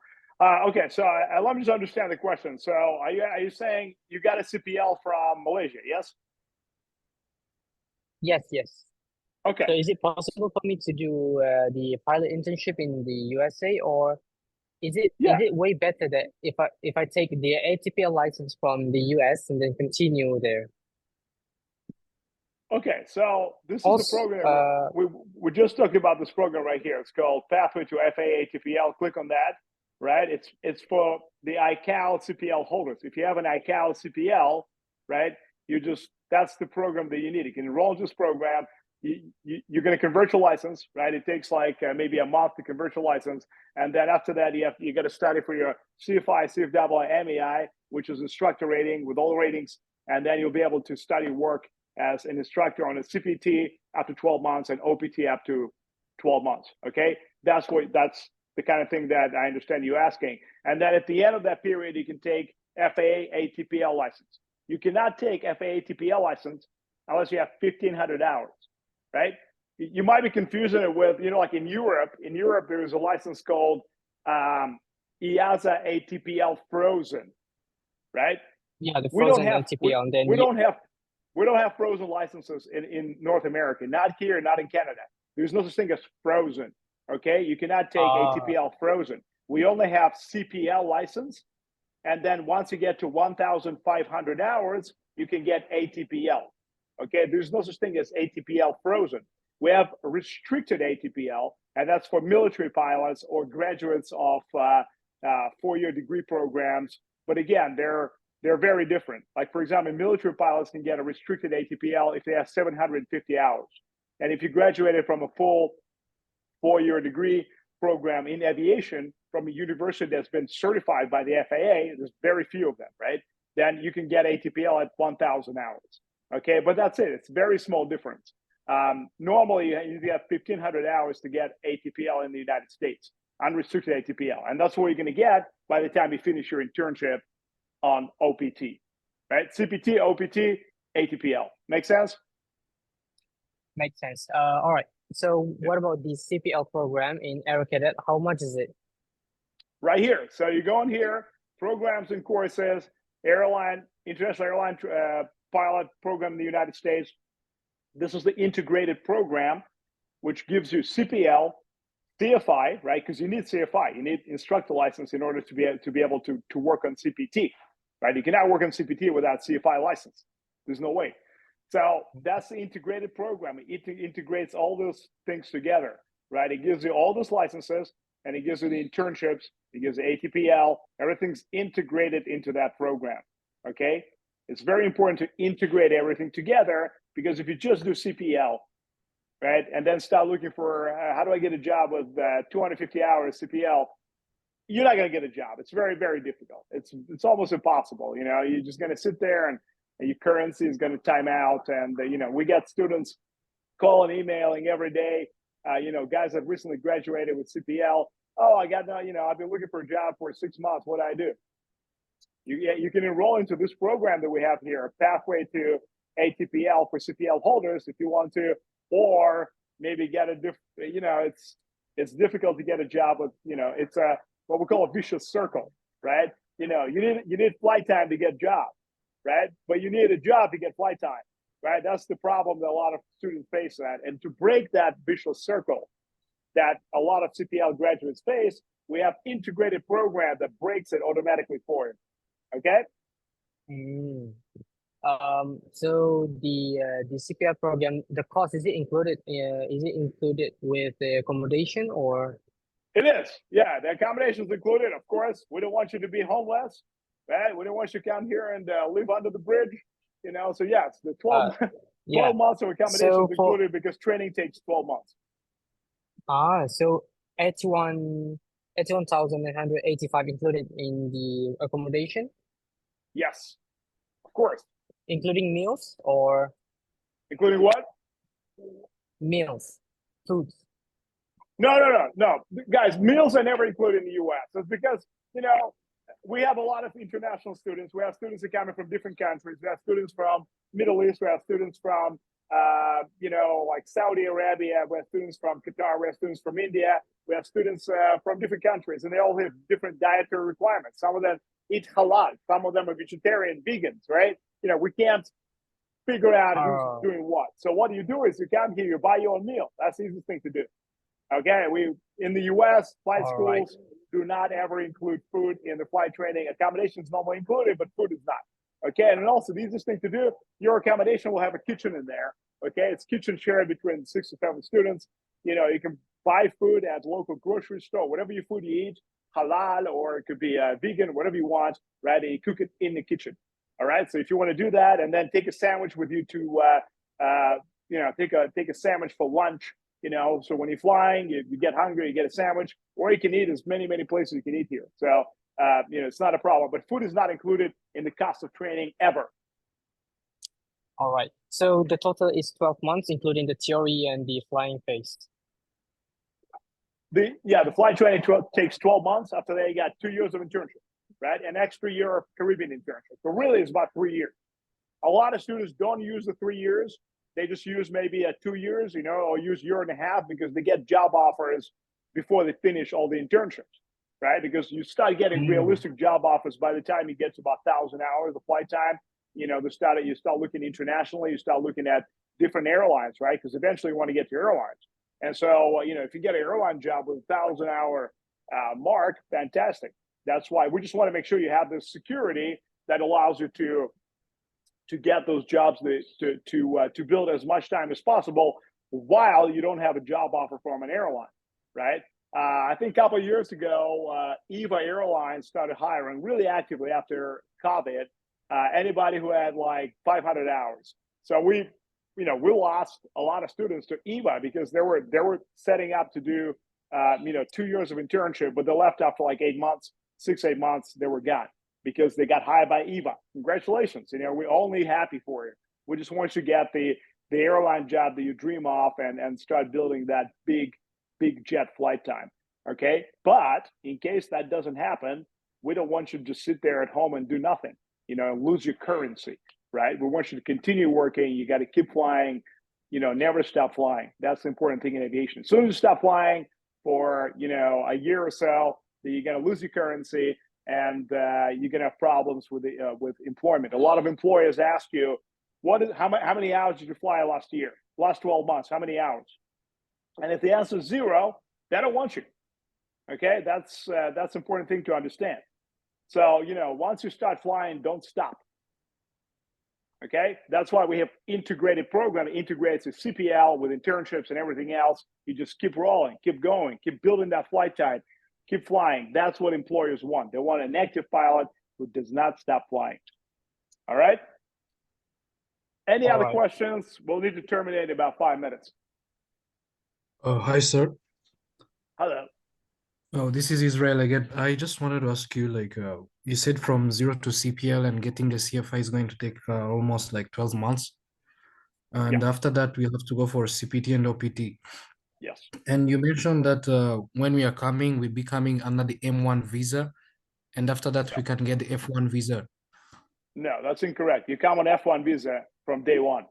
Okay, so let me just understand the question. So are you saying you got a CPL from Malaysia? Yes. Yes, yes. Okay. So is it possible for me to do the pilot internship in the USA, or Yeah. is it way better that if I take the ATPL license from the US and then continue there? Okay, so this is the Also, program. We're just talking about this program right here. It's called Pathway to FAA ATPL. Click on that, right? It's for the ICAO CPL holders. If you have an ICAO CPL, right, that's the program that you need. You can enroll in this program. You're going to convert your license, right? It takes like maybe a month to convert your license, and then after that, you got to study for your CFI, CFAA, MEI, which is instructor rating with all ratings, and then you'll be able to study work as an instructor on a CPT after 12 months and OPT up to 12 months. Okay, that's the kind of thing that I understand you asking. And then at the end of that period, you can take FAA ATPL license. You cannot take FAA ATPL license unless you have 1,500 hours, right? You might be confusing it with, like in Europe. In Europe, there is a license called EASA ATPL Frozen, right? Yeah, the frozen ATPL, and then we don't have frozen licenses in North America, not here, not in Canada. There's no such thing as frozen. Okay, you cannot take ATPL frozen. We only have CPL license, and then once you get to 1,500 hours, you can get ATPL. Okay, there's no such thing as ATPL frozen. We have restricted ATPL, and that's for military pilots or graduates of 4-year degree programs. But again, they're very different. Like, for example, military pilots can get a restricted ATPL if they have 750 hours. And if you graduated from a full 4-year degree program in aviation from a university that's been certified by the FAA, there's very few of them, right? Then you can get ATPL at 1,000 hours. Okay, but that's it. It's a very small difference. Normally, you have 1,500 hours to get ATPL in the United States, unrestricted ATPL. And that's what you're going to get by the time you finish your internship on OPT, right? CPT, OPT, ATPL. Make sense? Makes sense. All right. So what about the CPL program in Aerocadet? How much is it? Right here. So you go in here, programs and courses, international airline pilot program in the United States. This is the integrated program, which gives you CPL, CFI, right? Because you need CFI, you need instructor license in order to be able to work on CPT, right? You cannot work on CPT without CFI license. There's no way. So that's the integrated program. It integrates all those things together, right? It gives you all those licenses, and it gives you the internships. It gives you ATPL. Everything's integrated into that program. Okay, it's very important to integrate everything together, because if you just do CPL, right, and then start looking for how do I get a job with 250 hours CPL, you're not going to get a job. It's very, very difficult. It's almost impossible. You're just going to sit there and your currency is going to time out. And we get students calling, emailing every day. Guys that recently graduated with CPL. Oh, I've been looking for a job for 6 months. What do I do? You can enroll into this program that we have here, Pathway to ATPL for CPL holders, if you want to, or maybe get a different. It's difficult to get a job with. It's what we call a vicious circle, right? You need flight time to get a job, right? But you need a job to get flight time, right? That's the problem that a lot of students face. And to break that vicious circle that a lot of CPL graduates face, we have integrated program that breaks it automatically for you. Okay. So the CPL program, the cost, is it included? Is it included with the accommodation, or? It is. Yeah, the accommodation is included. Of course, we don't want you to be homeless, right? We don't want you to come here and live under the bridge. So yes, the 12 months of accommodation is included, because training takes 12 months. So 81,985 included in the accommodation? Yes, of course. Including meals, or? Including what? Meals, foods. No. Guys, meals are never included in the US. It's because, we have a lot of international students. We have students that come from different countries. We have students from Middle East. We have students from, like Saudi Arabia. We have students from Qatar. We have students from India. We have students from different countries, and they all have different dietary requirements. Some of them eat halal. Some of them are vegetarian, vegans, right? We can't figure out who's doing what. So what you do is you come here, you buy your own meal. That's the easiest thing to do. Okay, we in the US, flight schools do not ever include food in the flight training. Accommodation is normally included, but food is not. Okay, and also the easiest thing to do, your accommodation will have a kitchen in there. Okay, it's kitchen shared between 6 to 7 students. You can buy food at local grocery store, whatever your food you eat, halal, or it could be vegan, whatever you want, right? And you cook it in the kitchen. All right, so if you want to do that, and then take a sandwich with you to, take a sandwich for lunch. So when you're flying, you get hungry, you get a sandwich, or you can eat as many places you can eat here. So, it's not a problem, but food is not included in the cost of training ever. All right. So the total is 12 months, including the theory and the flying phase. The flight training takes 12 months. After that, you got 2 years of internship, right? An extra year of Caribbean internship. So really, it's about 3 years. A lot of students don't use the 3 years. They just use maybe 2 years, or use 1.5 years because they get job offers before they finish all the internships, right? Because you start getting realistic job offers by the time you get to about 1,000 hours of flight time. You start looking internationally, you start looking at different airlines, right? Because eventually you want to get to airlines. And so, if you get an airline job with 1,000-hour mark, fantastic. That's why we just want to make sure you have the security that allows you to get those jobs to build as much time as possible while you don't have a job offer from an airline, right? I think a couple of years ago, EVA Airlines started hiring really actively after COVID, anybody who had like 500 hours. So we lost a lot of students to EVA because they were setting up to do 2 years of internship, but they left after like 8 months, 8 months, they were gone because they got hired by EVA. Congratulations. We're only happy for you. We just want you to get the airline job that you dream of and start building that big jet flight time. Okay. But in case that doesn't happen, we don't want you to just sit there at home and do nothing, and lose your currency, right? We want you to continue working. You got to keep flying, never stop flying. That's the important thing in aviation. As soon as you stop flying for, a year or so, then you're going to lose your currency and you're going to have problems with employment. A lot of employers ask you, how many hours did you fly last year? Last 12 months, how many hours? And if the answer is 0, they don't want you. Okay, that's an important thing to understand. So, once you start flying, don't stop. Okay, that's why we have integrated program, integrates the CPL with internships and everything else. You just keep rolling, keep going, keep building that flight time, keep flying. That's what employers want. They want an active pilot who does not stop flying. All right. Any other questions? We'll need to terminate in about 5 minutes. Hi, sir. Hello. Oh, this is Israel again. I just wanted to ask you, you said from 0 to CPL and getting the CFI is going to take almost like 12 months. And after that, we have to go for CPT and OPT. Yes. And you mentioned that when we are coming, we'll be coming under the M1 visa. And after that, we can get the F1 visa. No, that's incorrect. You come on F1 visa from day one.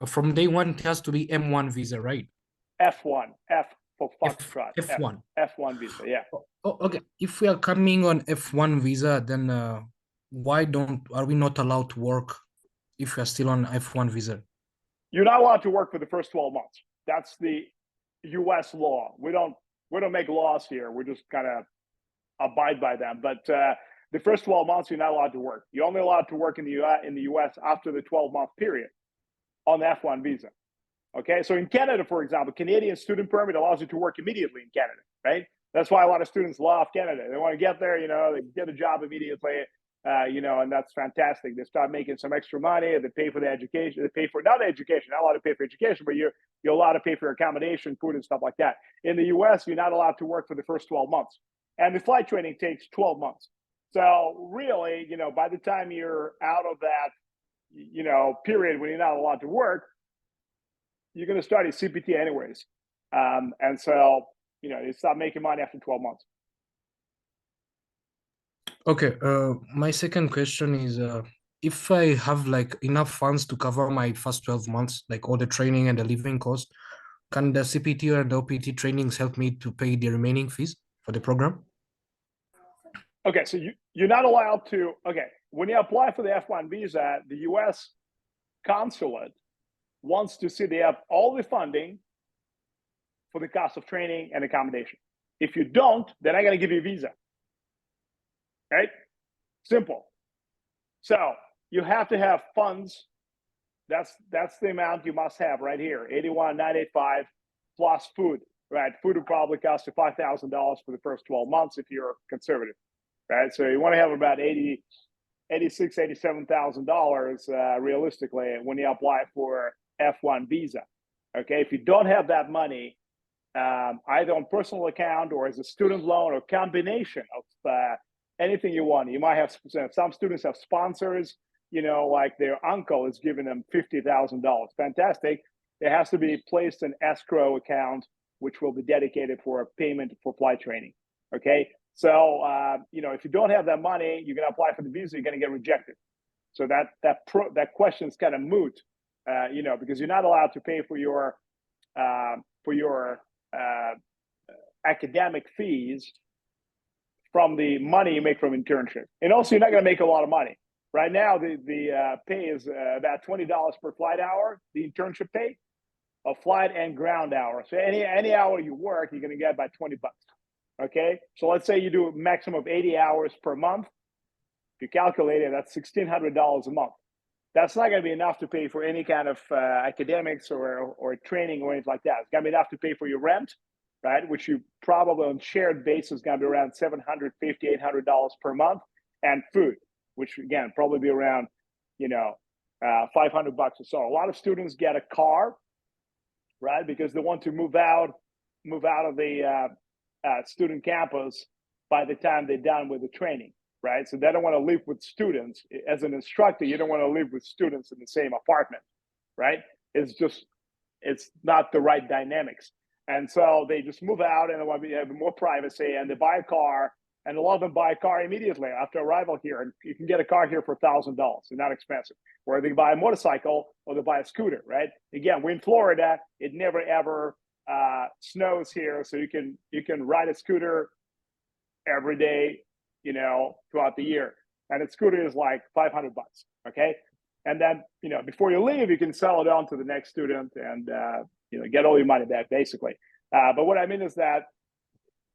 From day one, it has to be M1 visa, right? F1, F for Foxtrot. F1. F1 visa, yeah. Oh, okay. If we are coming on F1 visa, then why are we not allowed to work if we are still on F1 visa? You're not allowed to work for the first 12 months. That's the U.S. law. We don't make laws here. We just kind of abide by them. But the first 12 months, you're not allowed to work. You're only allowed to work in the U.S. after the 12-month period on the F1 visa. Okay, so in Canada, for example, Canadian student permit allows you to work immediately in Canada, right? That's why a lot of students love Canada. They want to get there, they get a job immediately, and that's fantastic. They start making some extra money. They pay for the education. They pay for not education, not allowed to pay for education, but you're allowed to pay for your accommodation, food, and stuff like that. In the U.S., you're not allowed to work for the first 12 months, and the flight training takes 12 months. So really, by the time you're out of that, period when you're not allowed to work, you're going to start your CPT anyways. And so, you start making money after 12 months. Okay, my second question is, if I have like enough funds to cover my first 12 months, like all the training and the living cost, can the CPT or the OPT trainings help me to pay the remaining fees for the program? Okay, so you're not allowed to, when you apply for the F1 visa, the US consulate wants to see they have all the funding for the cost of training and accommodation. If you don't, they're not going to give you a visa. Right? Simple. So you have to have funds. That's the amount you must have right here, 81,985 plus food. Right? Food will probably cost you $5,000 for the first 12 months if you're conservative. Right? So you want to have about $87,000 realistically when you apply for F1 visa. Okay, if you don't have that money, either on personal account or as a student loan or combination of anything you want. You might have some students have sponsors, like their uncle is giving them $50,000. Fantastic. It has to be placed in escrow account, which will be dedicated for payment for flight training. Okay. So, if you don't have that money, you're going to apply for the visa, you're going to get rejected. So that question is kind of moot, because you're not allowed to pay for your academic fees from the money you make from internship. And also, you're not going to make a lot of money. Right now, the pay is about $20 per flight hour, the internship pay, of flight and ground hour. So any hour you work, you're going to get about $20. Okay, so let's say you do a maximum of 80 hours per month. If you calculate it, that's $1,600 a month. That's not going to be enough to pay for any kind of academics or training or anything like that. It's going to be enough to pay for your rent, right? Which you probably on shared basis is going to be around $750, $800 per month, and food, which again probably be around $500 or so. A lot of students get a car, right, because they want to move out of the student campus by the time they're done with the training, right? So they don't want to live with students. As an instructor, you don't want to live with students in the same apartment, right? It's not the right dynamics. And so they just move out and they want to have more privacy, and they buy a car, and a lot of them buy a car immediately after arrival here. And you can get a car here for $1,000. It's not expensive. Or they buy a motorcycle or they buy a scooter, right? Again, we're in Florida. It never ever snows here, so you can ride a scooter every day, throughout the year. And a scooter is like $500, okay? And then, before you leave, you can sell it on to the next student and, get all your money back, basically. But what I mean is that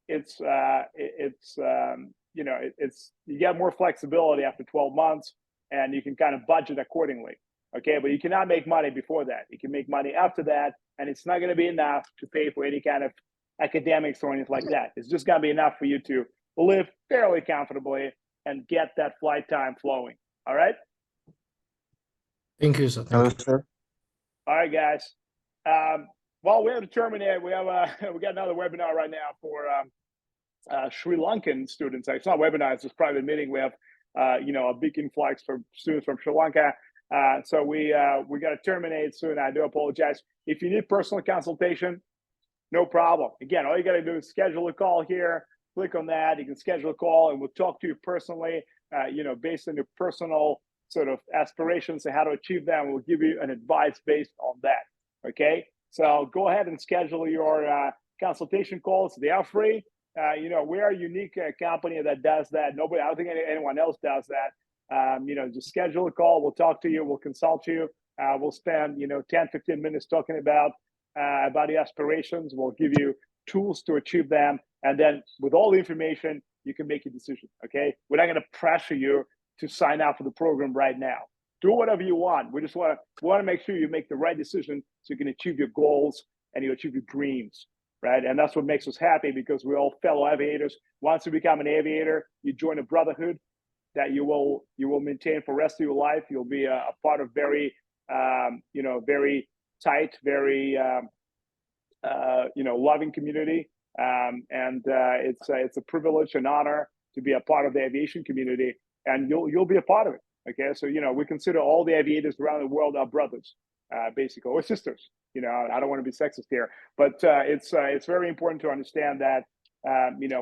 you get more flexibility after 12 months, and you can kind of budget accordingly, okay? But you cannot make money before that. You can make money after that, and it's not going to be enough to pay for any kind of academics or anything like that. It's just going to be enough for you to live fairly comfortably and get that flight time flowing. All right? Thank you, sir. Thank you. Sir. All right, guys. Well, we have to terminate. We got another webinar right now for Sri Lankan students. It's not a webinar, it's just private meeting. We have a big influx from students from Sri Lanka. So we got to terminate soon. I do apologize. If you need personal consultation, no problem. Again, all you got to do is schedule a call here. Click on that. You can schedule a call, and we'll talk to you personally. Based on your personal sort of aspirations and how to achieve them. We'll give you an advice based on that. Okay. So go ahead and schedule your consultation calls. They are free. We are a unique company that does that. I don't think anyone else does that. Just schedule a call. We'll talk to you. We'll consult you. We'll spend, 10, 15 minutes talking about your aspirations. We'll give you tools to achieve them. And then with all the information, you can make a decision. Okay. We're not going to pressure you to sign up for the program right now. Do whatever you want. We just want to make sure you make the right decision so you can achieve your goals and you achieve your dreams, right? And that's what makes us happy, because we're all fellow aviators. Once you become an aviator, you join a brotherhood that you will maintain for the rest of your life. You'll be a part of very very tight, very loving community, and it's a privilege and honor to be a part of the aviation community, and you'll be a part of it. Okay, so we consider all the aviators around the world our brothers, basically, or sisters. I don't want to be sexist here, but it's very important to understand that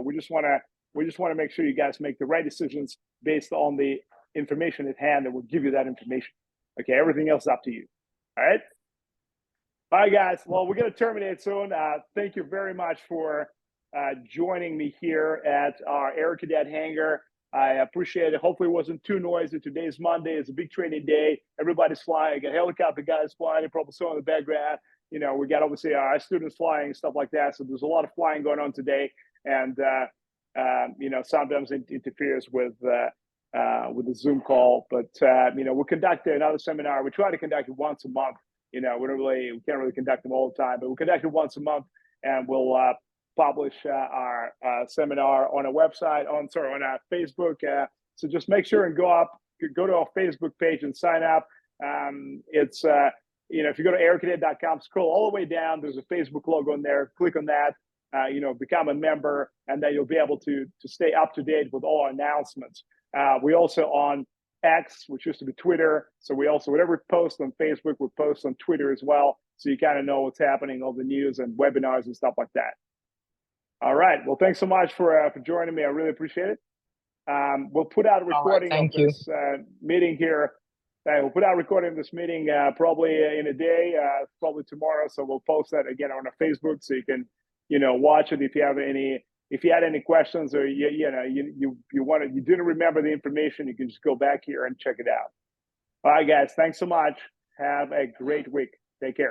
we just want to make sure you guys make the right decisions based on the information at hand, and we'll give you that information. Okay, everything else is up to you. All right. All right, guys. Well, we're going to terminate soon. Thank you very much for joining me here at our Aerocadet hangar. I appreciate it. Hopefully it wasn't too noisy. Today's Monday. It's a big training day. Everybody's flying. I got helicopter guys flying. You probably saw in the background. We got obviously our students flying and stuff like that. So there's a lot of flying going on today. And, sometimes it interferes with the Zoom call. But, we'll conduct another seminar. We try to conduct it once a month. We can't really conduct them all the time, but we'll conduct it once a month, and we'll publish our seminar on a website, on our Facebook. So just make sure and go to our Facebook page and sign up. It's if you go to aerocadet.com, scroll all the way down. There's a Facebook logo in there. Click on that. Become a member, and then you'll be able to stay up to date with all our announcements. We also on X, which used to be Twitter. So we also, whatever we post on Facebook, we post on Twitter as well. So you kind of know what's happening, all the news and webinars and stuff like that. All right. Well, thanks so much for joining me. I really appreciate it. We'll put out a recording of this meeting here. We'll put out a recording of this meeting probably in a day, probably tomorrow. So we'll post that again on our Facebook, so you can, watch it if you have any. If you had any questions, or you didn't remember the information, you can just go back here and check it out. All right, guys. Thanks so much. Have a great week. Take care.